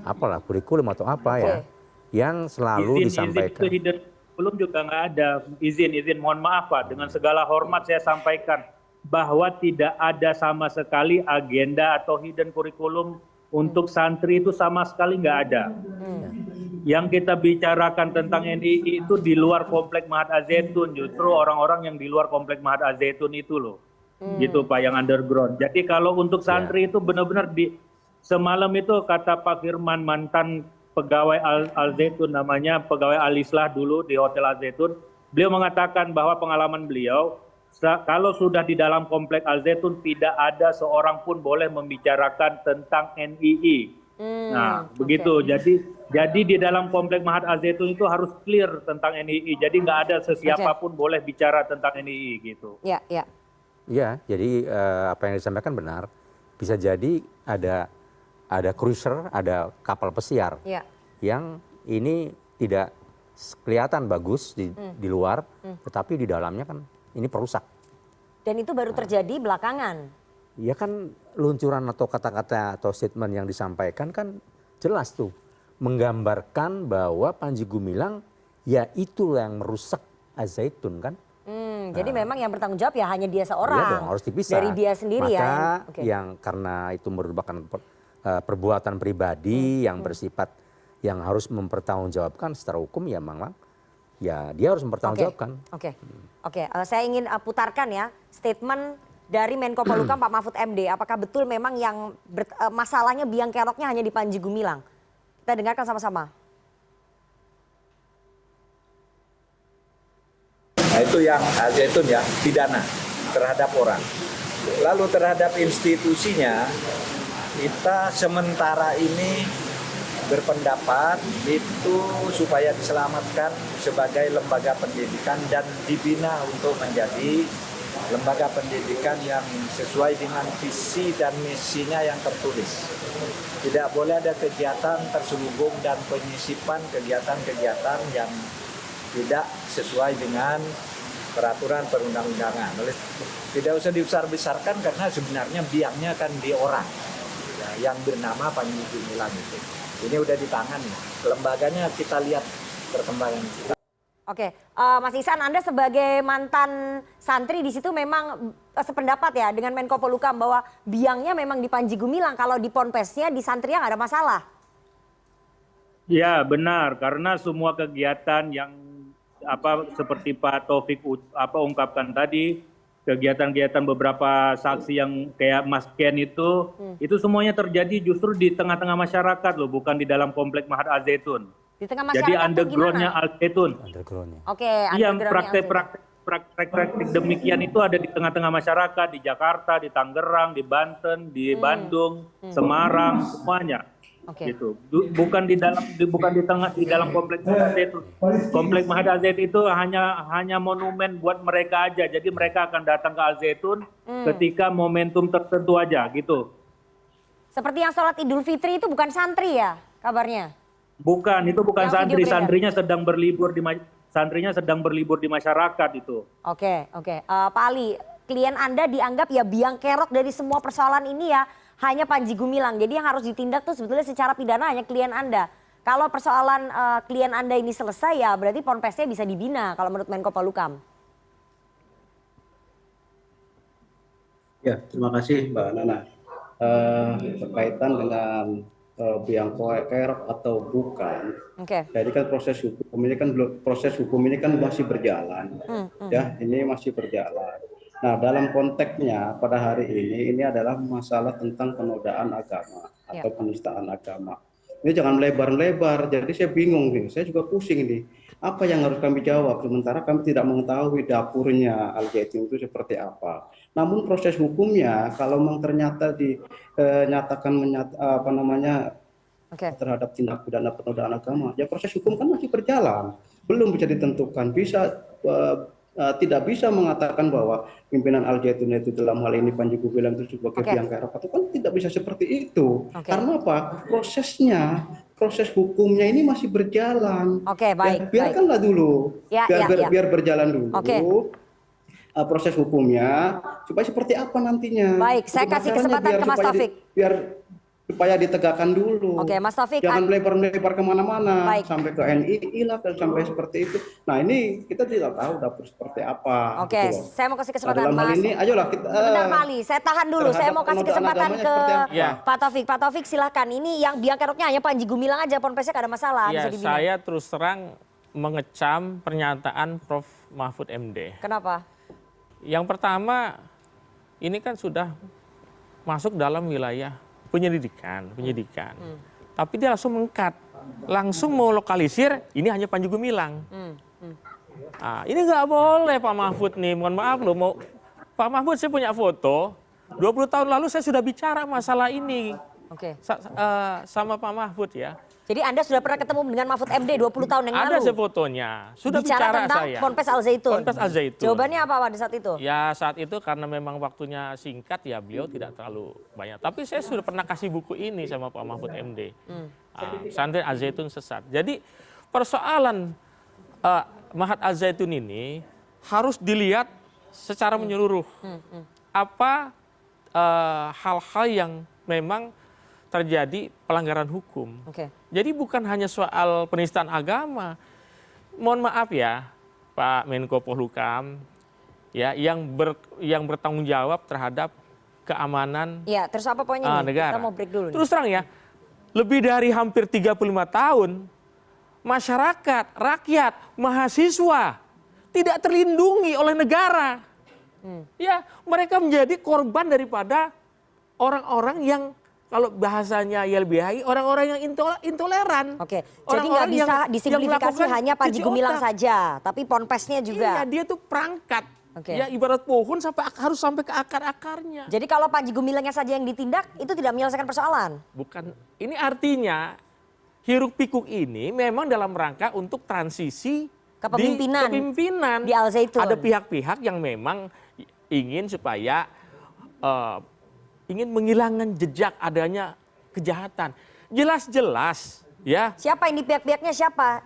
apalah kurikulum atau apa ya, yang selalu disampaikan. Itu hidden kurikulum juga nggak ada izin. Mohon maaf Pak, dengan segala hormat saya sampaikan bahwa tidak ada sama sekali agenda atau hidden kurikulum untuk santri, itu sama sekali nggak ada. Yang kita bicarakan tentang NII itu di luar komplek Mahat Al-Zaitun, justru orang-orang yang di luar komplek Mahat Al-Zaitun itu loh. Gitu Pak, yang underground. Jadi kalau untuk santri itu benar-benar semalam itu kata Pak Firman, mantan pegawai Al-Zaitun, namanya pegawai Al-Islah dulu di Hotel Al-Zaitun, beliau mengatakan bahwa pengalaman beliau kalau sudah di dalam komplek Al-Zaitun tidak ada seorang pun boleh membicarakan tentang NII. Nah, begitu. Jadi di dalam komplek Mahat Al-Zaitun itu harus clear tentang NII. Jadi nggak ada sesiapapun boleh bicara tentang NII gitu. Iya, jadi apa yang disampaikan benar. Bisa jadi ada cruiser, ada kapal pesiar yang ini tidak kelihatan bagus di luar, tetapi di dalamnya kan ini perusak. Dan itu baru terjadi belakangan. Ya kan luncuran atau kata-kata atau statement yang disampaikan kan jelas tuh menggambarkan bahwa Panji Gumilang ya itulah yang merusak Az-Zaitun kan. Jadi memang yang bertanggung jawab ya hanya dia seorang. Iya dong, harus dipisah. Dari dia sendiri ya. Maka yang karena itu merupakan perbuatan pribadi yang bersifat yang harus mempertanggungjawabkan secara hukum ya memang ya dia harus mempertanggungjawabkan. Oke, saya ingin putarkan ya statement dari Menko Polhukam Pak Mahfud MD. Apakah betul memang yang masalahnya biang keroknya hanya di Panji Gumilang? Kita dengarkan sama-sama. Nah itu yang Al-Zaitun ya, pidana terhadap orang. Lalu terhadap institusinya, kita sementara ini berpendapat itu supaya diselamatkan sebagai lembaga pendidikan dan dibina untuk menjadi lembaga pendidikan yang sesuai dengan visi dan misinya yang tertulis. Tidak boleh ada kegiatan terselubung dan penyisipan kegiatan-kegiatan yang tidak sesuai dengan peraturan perundang-undangan. Tidak usah dibesar-besarkan karena sebenarnya biangnya kan di orang ya, yang bernama Panji Gumilang itu. Ini udah di tangan ya. Lembaganya kita lihat perkembangan kita. Oke, Mas Ihsan, Anda sebagai mantan santri di situ memang sependapat ya dengan Menko Polhukam bahwa biangnya memang di Panji Gumilang, kalau di Ponpesnya di santrinya nggak ada masalah. Ya benar, karena semua kegiatan yang seperti Pak Taufik ungkapkan tadi, kegiatan-kegiatan beberapa saksi yang kayak Mas Ken itu semuanya terjadi justru di tengah-tengah masyarakat loh, bukan di dalam komplek Mahat Al-Zaitun. Di tengah masyarakat. Jadi undergroundnya Al-Zaitun. Oke, iya, praktek demikian itu ada di tengah-tengah masyarakat, di Jakarta, di Tangerang, di Banten, di Bandung, Semarang, semuanya. Gitu. Bukan di dalam komplek Mahat Al-Zaitun. Komplek Mahat Al-Zaitun itu hanya monumen buat mereka aja. Jadi mereka akan datang ke Al-Zaitun ketika momentum tertentu aja gitu. Seperti yang sholat Idul Fitri itu bukan santri ya kabarnya? Bukan, itu bukan santri. Santrinya sedang berlibur di masyarakat itu. Oke. Pak Ali, klien Anda dianggap ya biang kerok dari semua persoalan ini ya hanya Panji Gumilang. Jadi yang harus ditindak tuh sebetulnya secara pidana hanya klien Anda. Kalau persoalan klien Anda ini selesai ya berarti Ponpesnya bisa dibina kalau menurut Menko Polhukam. Ya, terima kasih Mbak Nana. Berkaitan dengan biang kerok atau bukan. Jadi kan proses hukum ini kan masih berjalan. Ya, ini masih berjalan. Nah, dalam konteksnya pada hari ini adalah masalah tentang penodaan agama atau penistaan agama. Ini jangan lebar-lebar. Jadi saya bingung nih. Saya juga pusing nih. Apa yang harus kami jawab? Sementara kami tidak mengetahui dapurnya Al-Zaitun itu seperti apa. Namun proses hukumnya kalau memang ternyata dinyatakan terhadap tindak pidana penodaan agama, ya proses hukum kan masih berjalan, belum bisa ditentukan, tidak bisa mengatakan bahwa pimpinan Al-Zaitun itu dalam hal ini Panji Gumilang itu sebagai biang kerok, itu kan tidak bisa seperti itu. Karena apa? Proses hukumnya ini masih berjalan. Biarkanlah dulu, biar berjalan dulu. Proses hukumnya supaya seperti apa nantinya. Baik, saya kasih kesempatan ke Mas Taufik. Supaya ditegakkan dulu. Mas Taufik. Jangan melebar kemana-mana. Sampai ke NII lah, sampai seperti itu. Nah ini kita tidak tahu dapur seperti apa. Gitu saya mau kasih kesempatan dalam hal ini, ayolah kita. Bentar Pak Ali, saya tahan dulu. Saya mau kasih kesempatan ke Pak Taufik. Pak Taufik silahkan. Ini yang biang keroknya hanya Panji Gumilang aja, Ponpesnya gak ada masalah. Ya, saya terus terang mengecam pernyataan Prof. Mahfud MD. Kenapa? Yang pertama, ini kan sudah masuk dalam wilayah penyidikan. Tapi dia langsung mengkat, langsung mau lokalisir ini hanya Panji Gumilang. Nah, ini nggak boleh Pak Mahfud nih, mohon maaf loh. Pak Mahfud, saya punya foto, 20 tahun lalu saya sudah bicara masalah ini sama Pak Mahfud ya. Jadi Anda sudah pernah ketemu dengan Mahfud MD 20 tahun yang lalu? Ada fotonya, sudah bicara tentang saya. Ponpes Al-Zaitun. Ponpes Al-Zaitun. Jawabannya apa pada saat itu? Ya saat itu karena memang waktunya singkat ya beliau tidak terlalu banyak. Tapi saya sudah pernah kasih buku ini sama Pak Mahfud MD. Santri Al-Zaitun sesat. Jadi persoalan Mahat Al-Zaitun ini harus dilihat secara menyeluruh. Apa hal-hal yang memang terjadi pelanggaran hukum. Jadi bukan hanya soal penistaan agama. Mohon maaf ya Pak Menko Polhukam, ya yang bertanggung jawab terhadap keamanan Ya, terus apa poinnya nih? negara. Kita mau break dulu nih. Terus terang ya, lebih dari hampir 35 tahun masyarakat, rakyat, mahasiswa tidak terlindungi oleh negara. Ya, mereka menjadi korban daripada orang-orang yang kalau bahasanya YLBHI, orang-orang yang intoleran. Oke, jadi nggak bisa disimplifikasi hanya Panji Gumilang saja, tapi ponpesnya juga. Iya, dia tuh perangkat. Oke. Ya, ibarat pohon harus sampai ke akar-akarnya. Jadi kalau Panji Gumilangnya saja yang ditindak, itu tidak menyelesaikan persoalan? Bukan, ini artinya hiruk pikuk ini memang dalam rangka untuk transisi kepemimpinan di Al Zaitun. Ada pihak-pihak yang memang ingin supaya ingin menghilangkan jejak adanya kejahatan. Jelas-jelas ya. Siapa ini pihak-pihaknya siapa?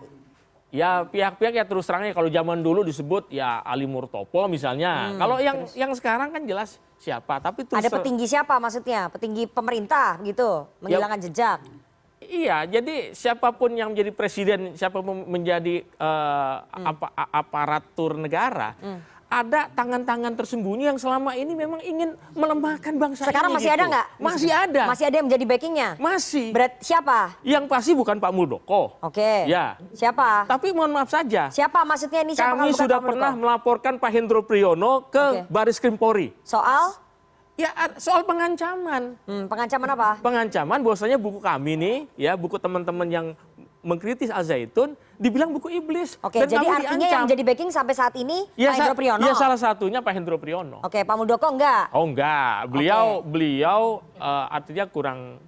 Ya pihak-pihak ya terus terangnya kalau zaman dulu disebut ya Ali Murtopo misalnya. Kalau yang sekarang kan jelas siapa. Tapi ada petinggi siapa maksudnya? Petinggi pemerintah gitu, menghilangkan jejak. Iya, jadi siapapun yang menjadi presiden, siapapun menjadi aparatur negara, ada tangan-tangan tersembunyi yang selama ini memang ingin melemahkan bangsa Sekarang ini. Masih ada nggak? Masih ada. Masih ada yang menjadi backingnya? Masih. Siapa? Yang pasti bukan Pak Muldoko. Oke. Ya. Siapa? Tapi mohon maaf saja. Siapa maksudnya ini? Siapa Kami sudah pernah melaporkan Pak Hendro Priyono ke Baris Krim Polri. Soal? Ya soal pengancaman. Pengancaman apa? Pengancaman bahwasanya buku kami nih, ya buku teman-teman yang mengkritis Al Zaitun dibilang buku iblis. Oke, dan jadi artinya yang jadi backing sampai saat ini ya, Pak Hendro Priyono? Ya salah satunya Pak Hendro Priyono. Oke, Pak Muldoko enggak? Oh enggak, beliau artinya kurang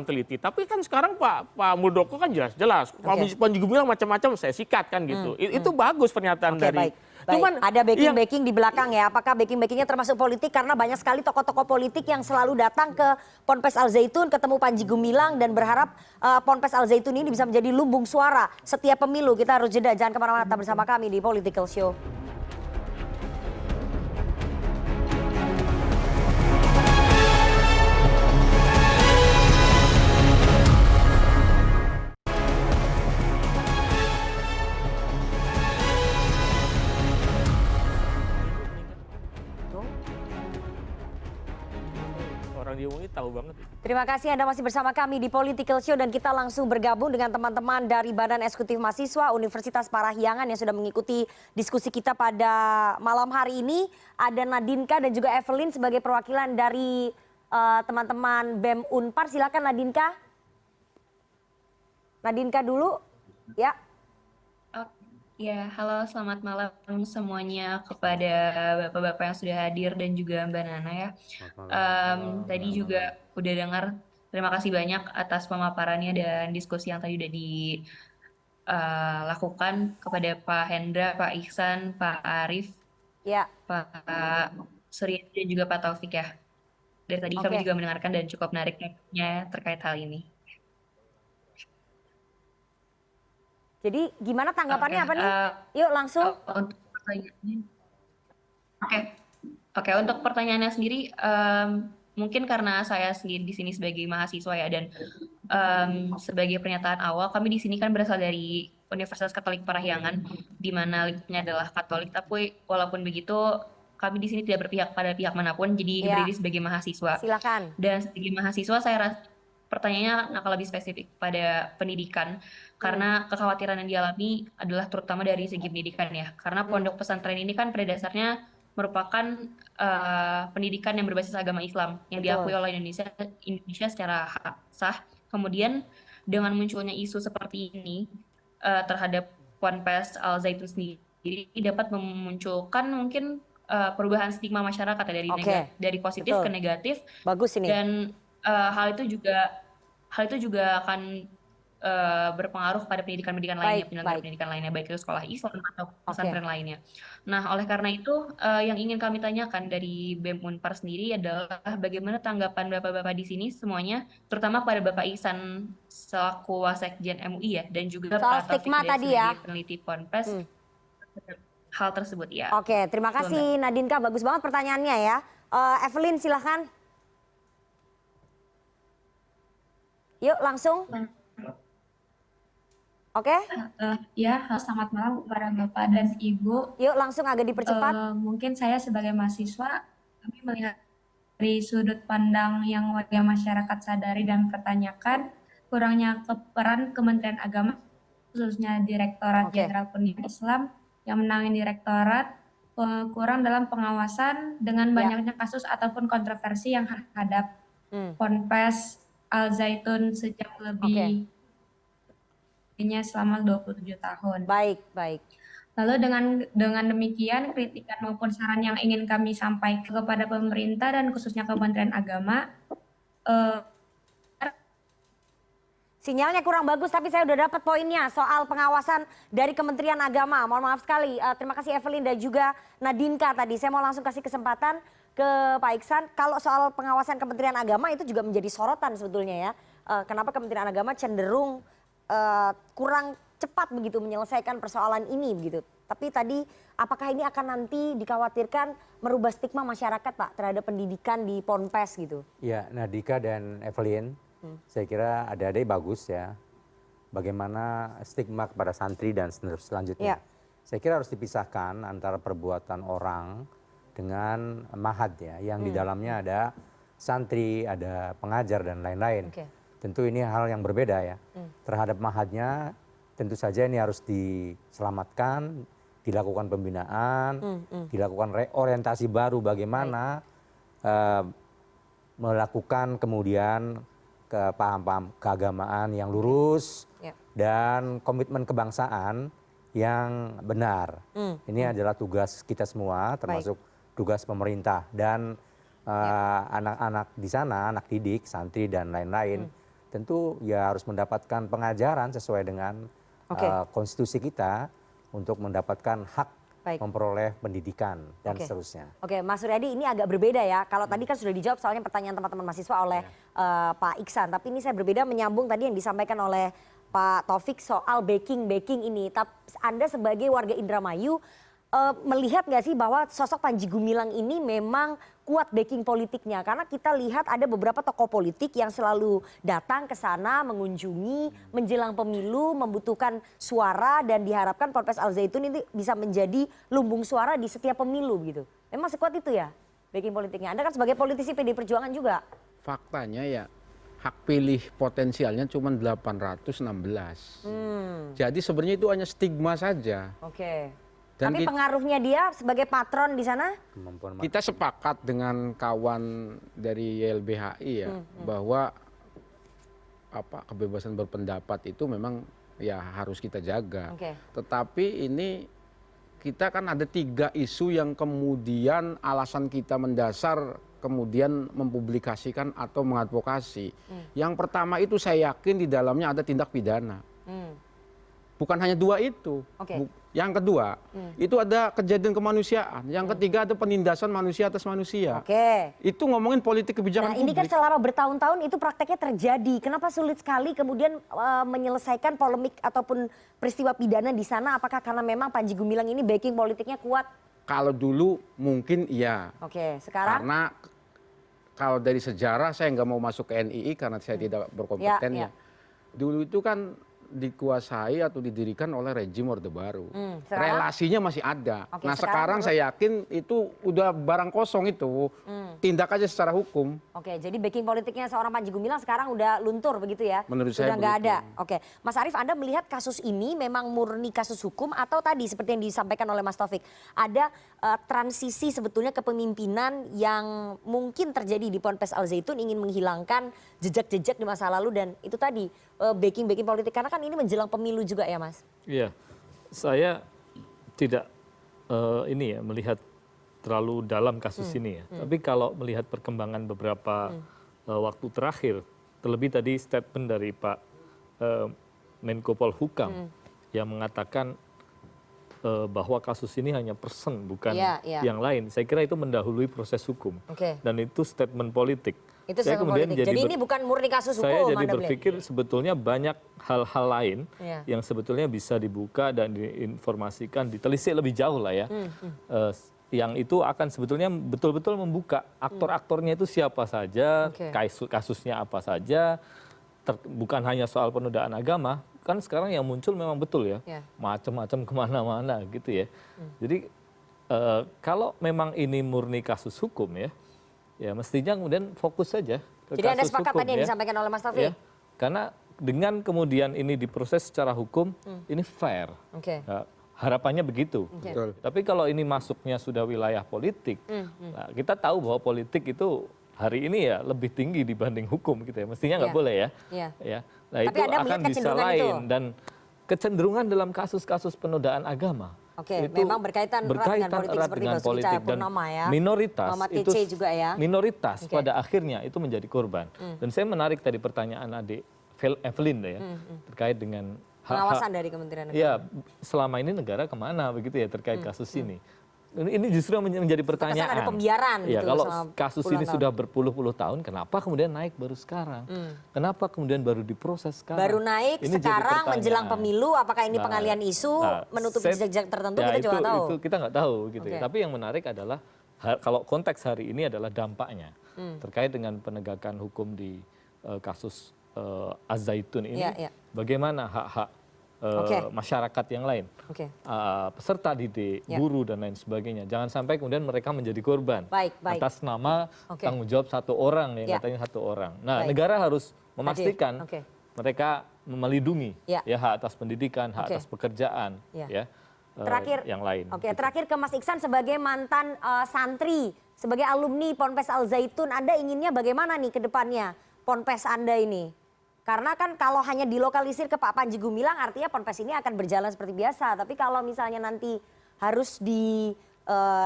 teliti. Tapi kan sekarang Pak Muldoko kan jelas-jelas. Panji Gumilang macam-macam saya sikat kan gitu. Itu bagus pernyataan dari. Baik. Cuman ada backing di belakang ya. Apakah backingnya termasuk politik? Karena banyak sekali tokoh-tokoh politik yang selalu datang ke Ponpes Al Zaitun, ketemu Panji Gumilang dan berharap Ponpes Al Zaitun ini bisa menjadi lumbung suara setiap pemilu. Kita harus jeda, jangan kemana-mana, tetap bersama kami di Political Show. Tahu banget. Terima kasih Anda masih bersama kami di Political Show dan kita langsung bergabung dengan teman-teman dari Badan Eksekutif Mahasiswa Universitas Parahyangan yang sudah mengikuti diskusi kita pada malam hari ini. Ada Nadinka dan juga Evelyn sebagai perwakilan dari teman-teman BEM Unpar. Silakan Nadinka. Nadinka dulu. Ya. Ya, halo selamat malam semuanya kepada bapak-bapak yang sudah hadir dan juga Mbak Nana ya. Tadi juga udah dengar, terima kasih banyak atas pemaparannya dan diskusi yang tadi udah dilakukan kepada Pak Hendra, Pak Ihsan, Pak Arief, Pak Surya dan juga Pak Taufik ya. Dari tadi kami juga mendengarkan dan cukup menariknya terkait hal ini. Jadi gimana tanggapannya apa nih? Yuk langsung. Untuk pertanyaannya. Oke, untuk pertanyaannya sendiri, mungkin karena saya sendiri di sini sebagai mahasiswa ya dan sebagai pernyataan awal, kami di sini kan berasal dari Universitas Katolik Parahyangan, di mana lingkupnya adalah Katolik. Tapi walaupun begitu, kami di sini tidak berpihak pada pihak manapun, jadi berdiri sebagai mahasiswa. Silakan. Dan sebagai mahasiswa saya rasa pertanyaannya akan lebih spesifik pada pendidikan karena kekhawatiran yang dialami adalah terutama dari segi pendidikan ya, karena pondok pesantren ini kan pada dasarnya merupakan pendidikan yang berbasis agama Islam yang diakui oleh Indonesia secara sah. Kemudian dengan munculnya isu seperti ini terhadap Ponpes Al Zaitun sendiri dapat memunculkan mungkin perubahan stigma masyarakat ya, dari positif ke negatif. Bagus ini. Dan hal itu juga akan berpengaruh pada pendidikan lainnya, baik itu sekolah Islam atau pesantren lainnya. Nah, oleh karena itu yang ingin kami tanyakan dari BEM Unpar sendiri adalah bagaimana tanggapan bapak-bapak di sini semuanya, terutama pada Bapak Ihsan selaku Wasekjen MUI ya, dan juga Pak Taufik sebagai peneliti Ponpes hal tersebut ya. Oke, terima kasih Nadinka, bagus banget pertanyaannya ya. Evelyn silahkan. Yuk langsung. Oke? Ya, selamat malam kepada Bapak dan Ibu. Yuk langsung agak dipercepat. Mungkin saya sebagai mahasiswa, kami melihat dari sudut pandang yang warga masyarakat sadari dan pertanyakan kurangnya peran Kementerian Agama, khususnya Direktorat Jenderal Pendidikan Islam yang menangani Direktorat, kurang dalam pengawasan dengan banyaknya kasus ataupun kontroversi yang terhadap Ponpes Al Zaitun sejak lebih selama 27 tahun. Baik, baik. Lalu dengan demikian kritikan maupun saran yang ingin kami sampaikan kepada pemerintah dan khususnya Kementerian Agama. Sinyalnya kurang bagus tapi saya udah dapat poinnya soal pengawasan dari Kementerian Agama. Mohon maaf sekali. Terima kasih Evelyn dan juga Nadinka tadi. Saya mau langsung kasih kesempatan ke Pak Iksan. Kalau soal pengawasan Kementerian Agama itu juga menjadi sorotan sebetulnya ya. Kenapa Kementerian Agama cenderung kurang cepat begitu menyelesaikan persoalan ini begitu. Tapi tadi apakah ini akan nanti dikhawatirkan merubah stigma masyarakat Pak terhadap pendidikan di Ponpes gitu? Ya, Nadika dan Evelyn, saya kira adik-adik bagus ya. Bagaimana stigma kepada santri dan selanjutnya. Saya kira harus dipisahkan antara perbuatan orang dengan mahad ya, yang di dalamnya ada santri, ada pengajar dan lain-lain. Tentu ini hal yang berbeda ya. Terhadap mahadnya tentu saja ini harus diselamatkan, dilakukan pembinaan, dilakukan reorientasi baru bagaimana melakukan kemudian ke paham-paham keagamaan yang lurus dan komitmen kebangsaan yang benar. Ini adalah tugas kita semua, termasuk tugas pemerintah dan anak-anak di sana, anak didik, santri dan lain-lain. Tentu ya harus mendapatkan pengajaran sesuai dengan konstitusi kita untuk mendapatkan hak memperoleh pendidikan dan seterusnya. Oke, Mas Suryadi ini agak berbeda ya. Kalau tadi kan sudah dijawab soalnya pertanyaan teman-teman mahasiswa oleh Pak Iksan. Tapi ini saya berbeda menyambung tadi yang disampaikan oleh Pak Taufik soal backing ini. Tapi Anda sebagai warga Indramayu melihat nggak sih bahwa sosok Panji Gumilang ini memang kuat backing politiknya? Karena kita lihat ada beberapa tokoh politik yang selalu datang ke sana, mengunjungi, menjelang pemilu, membutuhkan suara dan diharapkan Ponpes Al Zaitun ini bisa menjadi lumbung suara di setiap pemilu gitu. Memang sekuat itu ya backing politiknya? Anda kan sebagai politisi PD Perjuangan juga. Faktanya ya hak pilih potensialnya cuma 816. Jadi sebenarnya itu hanya stigma saja. Dan tapi pengaruhnya dia sebagai patron di sana? Kita sepakat dengan kawan dari YLBHI ya bahwa kebebasan berpendapat itu memang ya harus kita jaga. Tetapi ini kita kan ada 3 isu yang kemudian alasan kita mendasar kemudian mempublikasikan atau mengadvokasi. Yang pertama itu saya yakin di dalamnya ada tindak pidana. Bukan hanya 2 itu. Yang kedua, itu ada kejadian kemanusiaan. Yang ketiga ada penindasan manusia atas manusia. Itu ngomongin politik kebijakan publik. Ini kan selama bertahun-tahun itu prakteknya terjadi. Kenapa sulit sekali kemudian menyelesaikan polemik ataupun peristiwa pidana di sana? Apakah karena memang Panji Gumilang ini backing politiknya kuat? Kalau dulu mungkin iya. Sekarang? Karena kalau dari sejarah saya nggak mau masuk ke NII karena saya tidak berkompeten ya. Dulu itu kan dikuasai atau didirikan oleh rejim Orde Baru. Relasinya masih ada. Nah sekarang saya yakin itu udah barang kosong itu. Tindak aja secara hukum. Jadi backing politiknya seorang Panji Gumilang sekarang udah luntur begitu ya? Menurut saya sudah nggak ada. Mas Arief, Anda melihat kasus ini memang murni kasus hukum atau tadi seperti yang disampaikan oleh Mas Taufik, ada transisi sebetulnya kepemimpinan yang mungkin terjadi di Ponpes Al Zaitun ingin menghilangkan jejak-jejak di masa lalu dan itu tadi backing politik karena kan ini menjelang pemilu juga ya Mas? Iya, saya tidak melihat terlalu dalam kasus ini ya. Tapi kalau melihat perkembangan beberapa waktu terakhir, terlebih tadi statement dari Pak Menko Polhukam yang mengatakan bahwa kasus ini hanya person bukan yang lain. Saya kira itu mendahului proses hukum dan itu statement politik. Itu saya kemudian jadi ini bukan murni kasus hukum. Saya jadi berpikir sebetulnya banyak hal-hal lain yang sebetulnya bisa dibuka dan diinformasikan, ditelisik lebih jauh lah ya. Yang itu akan sebetulnya betul-betul membuka aktor-aktornya itu siapa saja, kasusnya apa saja, bukan hanya soal penodaan agama. kan sekarang yang muncul memang betul ya, macam-macam kemana-mana gitu ya. Jadi kalau memang ini murni kasus hukum ya mestinya kemudian fokus saja ke Jadi Anda kasus sepakat hukum tadi yang disampaikan oleh Mas Taufik? Karena dengan kemudian ini diproses secara hukum, ini fair. Harapannya begitu. Tapi kalau ini masuknya sudah wilayah politik, nah, kita tahu bahwa politik itu hari ini ya lebih tinggi dibanding hukum gitu ya. Mestinya nggak boleh ya. Nah, Tapi itu Anda akan bisa lain dan kecenderungan dalam kasus-kasus penodaan agama. Itu memang berkaitan erat dengan politik seperti Basuki Cahayapurnama ya. Minoritas Muhammad itu Kece juga ya. Minoritas pada akhirnya itu menjadi korban. Dan saya menarik tadi pertanyaan adik Evelyn ya terkait dengan pengawasan dari Kementerian Agama. Ya, selama ini negara kemana begitu ya terkait kasus ini. Ini justru menjadi pertanyaan. Ada pembiaran ya, gitu. Kalau kasus ini sudah berpuluh-puluh tahun, kenapa kemudian naik baru sekarang? Kenapa kemudian baru diproses sekarang? Baru naik ini sekarang menjelang pemilu, apakah ini pengalian isu, menutupi jejak tertentu, kita juga tahu. Itu kita nggak tahu gitu ya. Tapi yang menarik adalah kalau konteks hari ini adalah dampaknya terkait dengan penegakan hukum di kasus Az-Zaitun ini. Bagaimana hak-hak masyarakat yang lain, peserta didik, guru dan lain sebagainya. Jangan sampai kemudian mereka menjadi korban atas nama tanggung jawab satu orang yang katanya satu orang. Nah, negara harus memastikan mereka melindungi hak atas pendidikan, hak atas pekerjaan, terakhir, yang lain. Terakhir ke Mas Iksan sebagai mantan santri, sebagai alumni Ponpes Al Zaitun, Anda inginnya bagaimana nih ke depannya Ponpes Anda ini? Karena kan kalau hanya dilokalisir ke Pak Panji Gumilang artinya Ponpes ini akan berjalan seperti biasa. Tapi kalau misalnya nanti harus di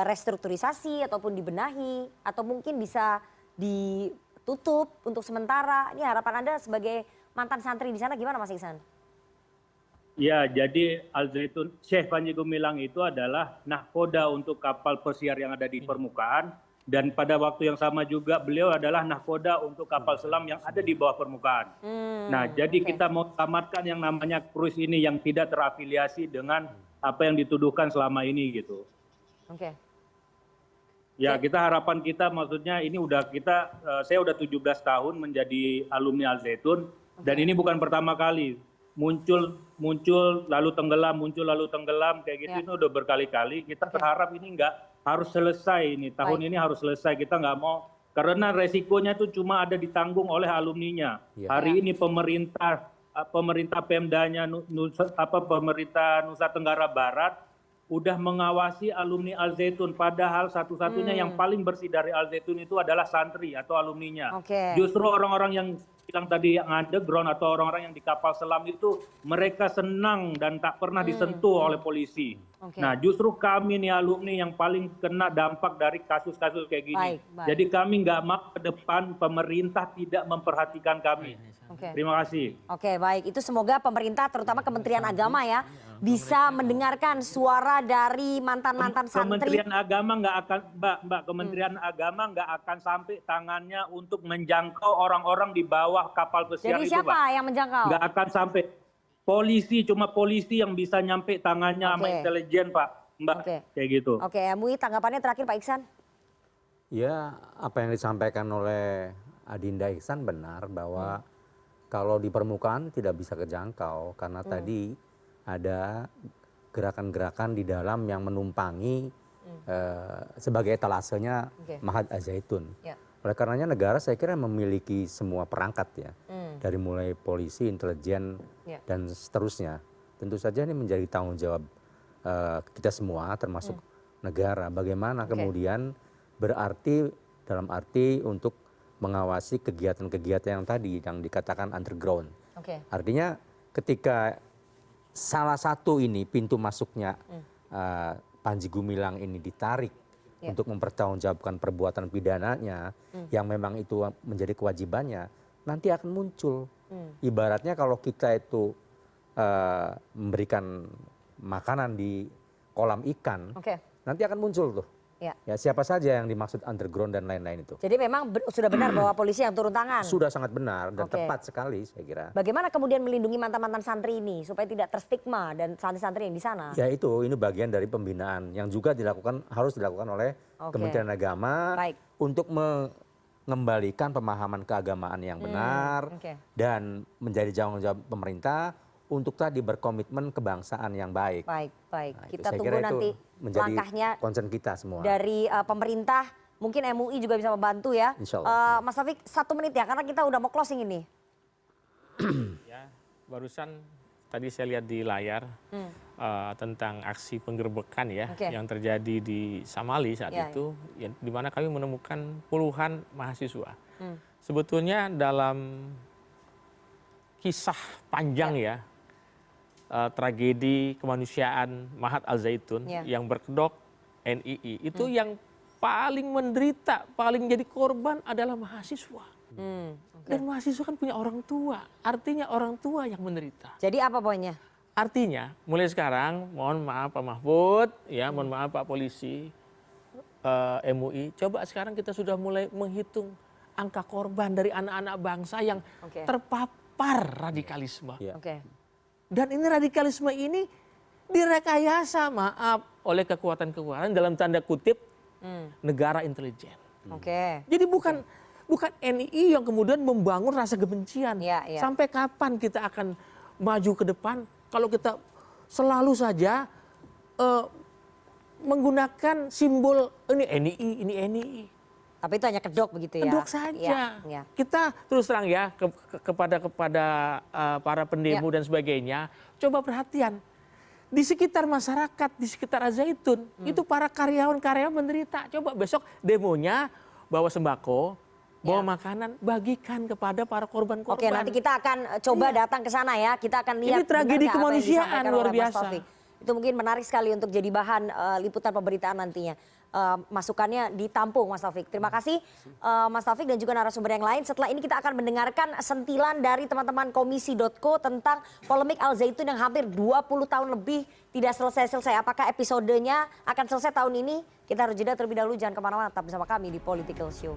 restrukturisasi ataupun dibenahi atau mungkin bisa ditutup untuk sementara, ini harapan Anda sebagai mantan santri di sana gimana Mas Iksan? Ya, jadi Al Zaitun, Syekh Panji Gumilang itu adalah nahkoda untuk kapal pesiar yang ada di permukaan. Dan pada waktu yang sama juga beliau adalah nahkoda untuk kapal selam yang ada di bawah permukaan. Nah, jadi kita mau tamatkan yang namanya cruise ini yang tidak terafiliasi dengan apa yang dituduhkan selama ini gitu. Ya, kita harapan kita maksudnya ini saya udah 17 tahun menjadi alumni Al Zaitun dan ini bukan pertama kali muncul lalu tenggelam, muncul lalu tenggelam kayak gitu. Ini udah berkali-kali. Kita berharap ini enggak harus selesai ini, tahun ini harus selesai, kita nggak mau, karena resikonya itu cuma ada ditanggung oleh alumninya. Hari ini pemerintah Pemdanya, pemerintah Nusa Tenggara Barat udah mengawasi alumni Al Zaitun, padahal satu-satunya yang paling bersih dari Al Zaitun itu adalah santri atau alumninya. Justru orang-orang yang bilang tadi yang underground atau orang-orang yang di kapal selam itu mereka senang dan tak pernah disentuh oleh polisi. Nah, justru kami nih alumni yang paling kena dampak dari kasus-kasus kayak gini. Jadi kami nggak mau ke depan pemerintah tidak memperhatikan kami. Terima kasih. Baik. Itu semoga pemerintah terutama Kementerian Agama ya bisa mendengarkan suara dari mantan-mantan santri. Kementerian Agama nggak akan, Mbak, Kementerian Agama nggak akan sampai tangannya untuk menjangkau orang-orang di bawah kapal pesiar itu, Mbak. Jadi siapa yang menjangkau? Nggak akan sampai. Cuma polisi yang bisa nyampe tangannya sama intelijen, Pak, Mbak, kayak gitu. MUI tanggapannya terakhir Pak Iksan. Ya, apa yang disampaikan oleh Adinda Iksan benar bahwa kalau di permukaan tidak bisa kejangkau karena tadi ada gerakan-gerakan di dalam yang menumpangi sebagai etalasenya Mahat Al-Zaitun. Oleh karenanya negara saya kira memiliki semua perangkat ya, dari mulai polisi, intelijen, dan seterusnya. Tentu saja ini menjadi tanggung jawab kita semua termasuk negara. Bagaimana kemudian berarti dalam arti untuk mengawasi kegiatan-kegiatan yang tadi yang dikatakan underground. Artinya ketika salah satu ini pintu masuknya Panji Gumilang ini ditarik untuk mempertanggungjawabkan perbuatan pidananya yang memang itu menjadi kewajibannya, nanti akan muncul. Ibaratnya kalau kita itu memberikan makanan di kolam ikan, nanti akan muncul tuh. Ya, siapa saja yang dimaksud underground dan lain-lain itu. Jadi memang sudah benar bahwa polisi yang turun tangan. Sudah sangat benar dan tepat sekali saya kira. Bagaimana kemudian melindungi mantan-mantan santri ini supaya tidak terstigma dan santri-santri yang di sana? Ya itu, ini bagian dari pembinaan yang juga harus dilakukan oleh Kementerian Agama untuk mengembalikan pemahaman keagamaan yang benar dan menjadi tanggung jawab pemerintah untuk tadi berkomitmen kebangsaan yang baik. Baik. Nah, Kita saya tunggu kira itu nanti menjadi langkahnya concern kita semua. dari pemerintah. Mungkin MUI juga bisa membantu ya. Insya Allah. Mas Taufik 1 menit ya, karena kita udah mau closing ini. Ya, barusan tadi saya lihat di layar tentang aksi penggerbekan ya yang terjadi di Samali saat itu, ya, di mana kami menemukan puluhan mahasiswa. Sebetulnya dalam kisah panjang ya, tragedi kemanusiaan Mahat Al-Zaitun yang berkedok NII itu yang paling menderita, paling jadi korban adalah mahasiswa. Dan mahasiswa kan punya orang tua, artinya orang tua yang menderita. Jadi apa poinnya? Artinya mulai sekarang, mohon maaf Pak Mahfud, ya mohon maaf Pak Polisi, MUI, coba sekarang kita sudah mulai menghitung angka korban dari anak-anak bangsa yang terpapar radikalisme. Dan ini radikalisme ini direkayasa, maaf, oleh kekuatan-kekuatan dalam tanda kutip negara intelijen. Jadi bukan NII yang kemudian membangun rasa kebencian. Sampai kapan kita akan maju ke depan kalau kita selalu saja menggunakan simbol ini NII. Tapi itu hanya kedok begitu ya? Kedok saja. Kita terus terang ya kepada para pendemo dan sebagainya, coba perhatian. Di sekitar masyarakat, di sekitar Al-Zaitun, itu para karyawan-karyawan menderita. Coba besok demonya bawa sembako, bawa makanan, bagikan kepada para korban-korban. Oke, nanti kita akan coba datang ke sana ya. Kita akan lihat. Ini tragedi kemanusiaan luar biasa. Itu mungkin menarik sekali untuk jadi bahan liputan pemberitaan nantinya. Masukannya ditampung Mas Taufik. Terima kasih Mas Taufik dan juga narasumber yang lain. Setelah ini kita akan mendengarkan sentilan dari teman-teman komisi.co tentang polemik Al-Zaitun yang hampir 20 tahun lebih tidak selesai-selesai. Apakah episodenya akan selesai tahun ini? Kita harus jeda terlebih dahulu. Jangan kemana-mana, tetap bersama kami di Political Show.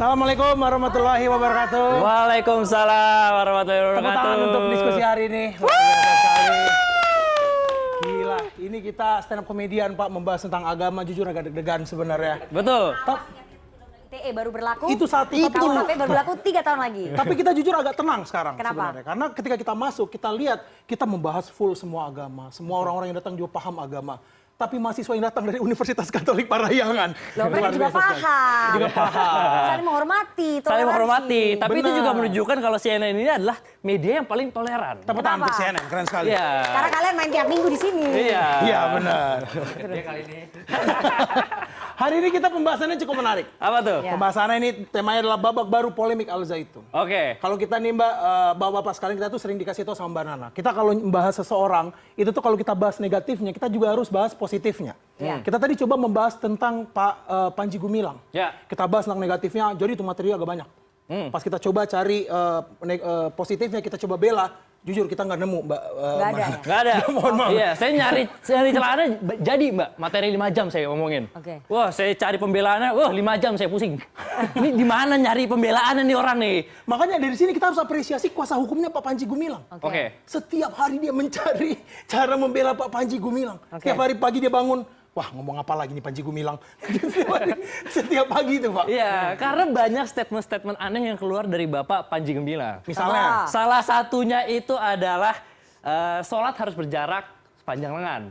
Assalamualaikum warahmatullahi wabarakatuh. Waalaikumsalam warahmatullahi Tepuk wabarakatuh. tangan untuk diskusi hari ini. Luar biasa sekali. Gila, ini kita stand up komedian Pak, membahas tentang agama, jujur agak deg-degan sebenarnya. Betul. ITE baru berlaku. Itu satu. KUHP baru berlaku 3 tahun lagi. Tapi kita jujur agak tenang sekarang. Kenapa? Sebenarnya. Karena ketika kita masuk, kita lihat, kita membahas full semua agama. Semua orang-orang yang datang juga paham agama. Tapi mahasiswa yang datang dari Universitas Katolik Parahyangan. Loh, mereka juga paham. Juga paham. Saling menghormati, Saling toleransi. menghormati. Tapi itu Benar. juga menunjukkan kalau CNN ini adalah media yang paling toleran. Tepuk tangan untuk CNN, keren sekali. Iya. Karena kalian main tiap minggu di sini. Iya. Iya, benar. Dia kali ini. Hari ini kita pembahasannya cukup menarik. Apa tuh? Ya. Pembahasannya ini temanya adalah babak baru polemik Al-Zaitun. Oke. Kalau kita nih Mbak, bapak-bapak sekalian kita tuh sering dikasih tahu sama Mbak Nana. Kita kalau membahas seseorang, itu tuh kalau kita bahas negatifnya, kita juga harus bahas positifnya. Kita tadi coba membahas tentang Pak Panji Gumilang. Ya. Kita bahas tentang negatifnya, jadi itu materi agak banyak. Pas kita coba cari positifnya, kita coba bela. Jujur kita nggak nemu Mbak. Nggak ada. Nggak ada. Mohon maaf. Iya, saya nyari celana jadi Mbak, materi 5 jam saya ngomongin. Oke. Wah, saya cari pembelaannya, 5 jam saya pusing. Ini di mana nyari pembelaannya nih orang nih? Makanya dari sini kita harus apresiasi kuasa hukumnya Pak Panji Gumilang. Oke. Setiap hari dia mencari cara membela Pak Panji Gumilang. Setiap hari pagi dia bangun, wah ngomong apa lagi nih Panji Gumilang. Setiap pagi itu Pak. Iya, karena banyak statement-statement aneh yang keluar dari Bapak Panji Gumilang. Misalnya? Salah satunya itu adalah sholat harus berjarak sepanjang lengan.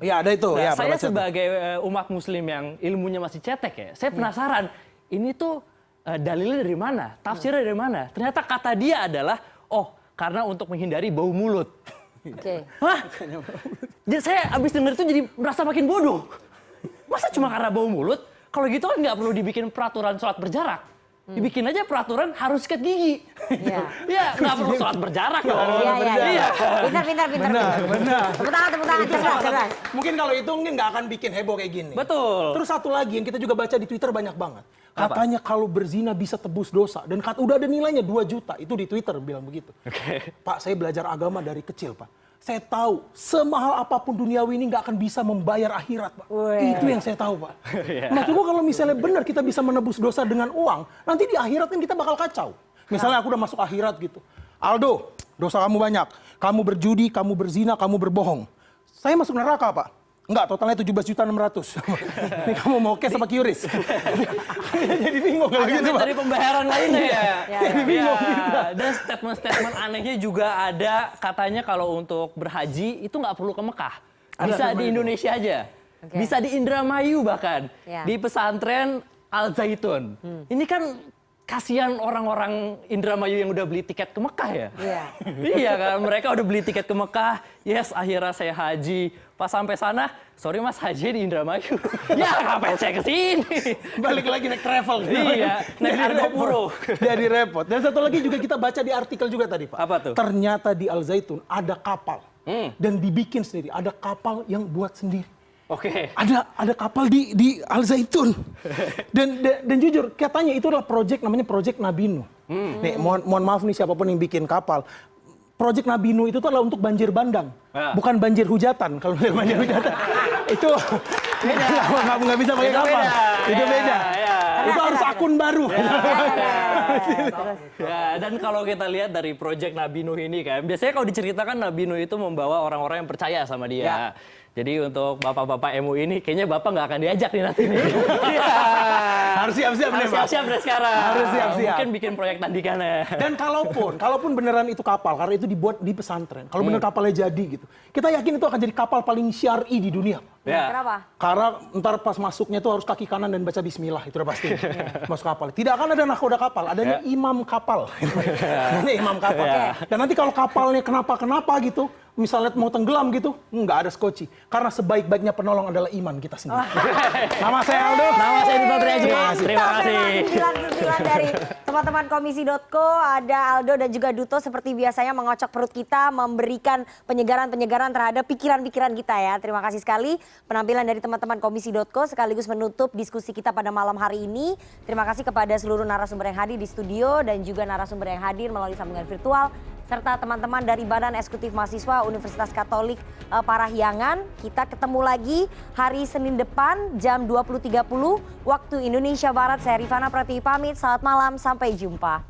Iya ada itu. Nah, Ya, saya pernah baca tuh. sebagai umat muslim yang ilmunya masih cetek ya, saya penasaran, ini tuh dalilnya dari mana? Tafsirnya dari mana? Ternyata kata dia adalah, oh karena untuk menghindari bau mulut. Oke. Hah? Jadi saya abis denger itu jadi merasa makin bodoh. Masa cuma karena bau mulut? Kalau gitu kan nggak perlu dibikin peraturan sholat berjarak. Dibikin aja peraturan harus sikat gigi. Iya, nggak perlu sholat berjarak dong. Iya. Pintar. Benar. Tepuk tangan, cerdas. Mungkin kalau itu mungkin nggak akan bikin heboh kayak gini. Betul. Terus satu lagi yang kita juga baca di Twitter banyak banget. Katanya kalau berzina bisa tebus dosa. Dan udah ada nilainya 2 juta. Itu di Twitter bilang begitu. Pak, saya belajar agama dari kecil Pak. Saya tahu semahal apapun duniawi ini nggak akan bisa membayar akhirat, Pak. Itu yang saya tahu, Pak. Maksud gua kalau misalnya benar kita bisa menebus dosa dengan uang, nanti di akhirat kan kita bakal kacau. Misalnya aku udah masuk akhirat gitu. Aldo, dosa kamu banyak. Kamu berjudi, kamu berzina, kamu berbohong. Saya masuk neraka, Pak. Enggak, totalnya 17.600.000. Ini kamu mau cash apa QRIS? Jadi bingung kalau gitu, Pak. Dari pembayaran lainnya ya. Jadi bingung. Dan statement-statement anehnya juga ada, katanya kalau untuk berhaji itu nggak perlu ke Mekah. Bisa di Indonesia aja. Bisa di Indramayu bahkan. Di pesantren Al Zaitun. Ini kan kasihan orang-orang Indramayu yang udah beli tiket ke Mekah ya. Iya kan, mereka udah beli tiket ke Mekah. Yes, akhirnya saya haji. Pas sampai sana, sorry mas, haji di Indramayu. Ya ngapain saya kesini? Balik lagi naik travel. Iya, naik Argo Puro. Jadi repot. Dan satu lagi juga kita baca di artikel juga tadi, Pak. Apa tuh? Ternyata di Al Zaitun ada kapal. Dan dibikin sendiri. Ada kapal yang buat sendiri. Oke. Ada kapal di Al Zaitun. Dan jujur, katanya itu adalah namanya Project Nabi Nuh. Nih, mohon maaf nih siapapun yang bikin kapal. Project Nabi Nuh itu adalah untuk banjir bandang, bukan banjir hujatan. Kalau banjir hujatan itu nggak bisa pakai kapal. Itu beda. Itu harus akun baru. Ya, dan kalau kita lihat dari Project Nabi Nuh ini kan, biasanya kalau diceritakan Nabi Nuh itu membawa orang-orang yang percaya sama dia. Jadi untuk bapak-bapak MUI ini, kayaknya bapak nggak akan diajak nih nanti. Harus siap-siap nih, Pak. Siap-siap dari sekarang. Harus siap-siap. Mungkin bikin proyek tandikannya. Dan kalaupun beneran itu kapal, karena itu dibuat di pesantren. Kalau bener kapalnya jadi gitu, kita yakin itu akan jadi kapal paling syar'i di dunia. Kenapa? Karena ntar pas masuknya tuh harus kaki kanan dan baca bismillah, itu udah pasti. Masuk kapal. Tidak akan ada nahkoda kapal, adanya imam kapal. Ini imam kapal. Dan nanti kalau kapalnya kenapa-kenapa gitu, misalnya mau tenggelam gitu, nggak ada skoci. Karena sebaik-baiknya penolong adalah iman kita sendiri. Nama saya Aldo. Nama saya Dito Triaji. Terima kasih. 99 dari teman-teman komisi.co, ada Aldo dan juga Duto seperti biasanya mengocok perut kita, memberikan penyegaran-penyegaran terhadap pikiran-pikiran kita ya. Terima kasih sekali penampilan dari teman-teman komisi.co sekaligus menutup diskusi kita pada malam hari ini. Terima kasih kepada seluruh narasumber yang hadir di studio dan juga narasumber yang hadir melalui sambungan virtual, serta teman-teman dari Badan Eksekutif Mahasiswa Universitas Katolik Parahyangan. Kita ketemu lagi hari Senin depan jam 20.30 waktu Indonesia Barat. Saya Rifana Pratiwi pamit, selamat malam, sampai jumpa.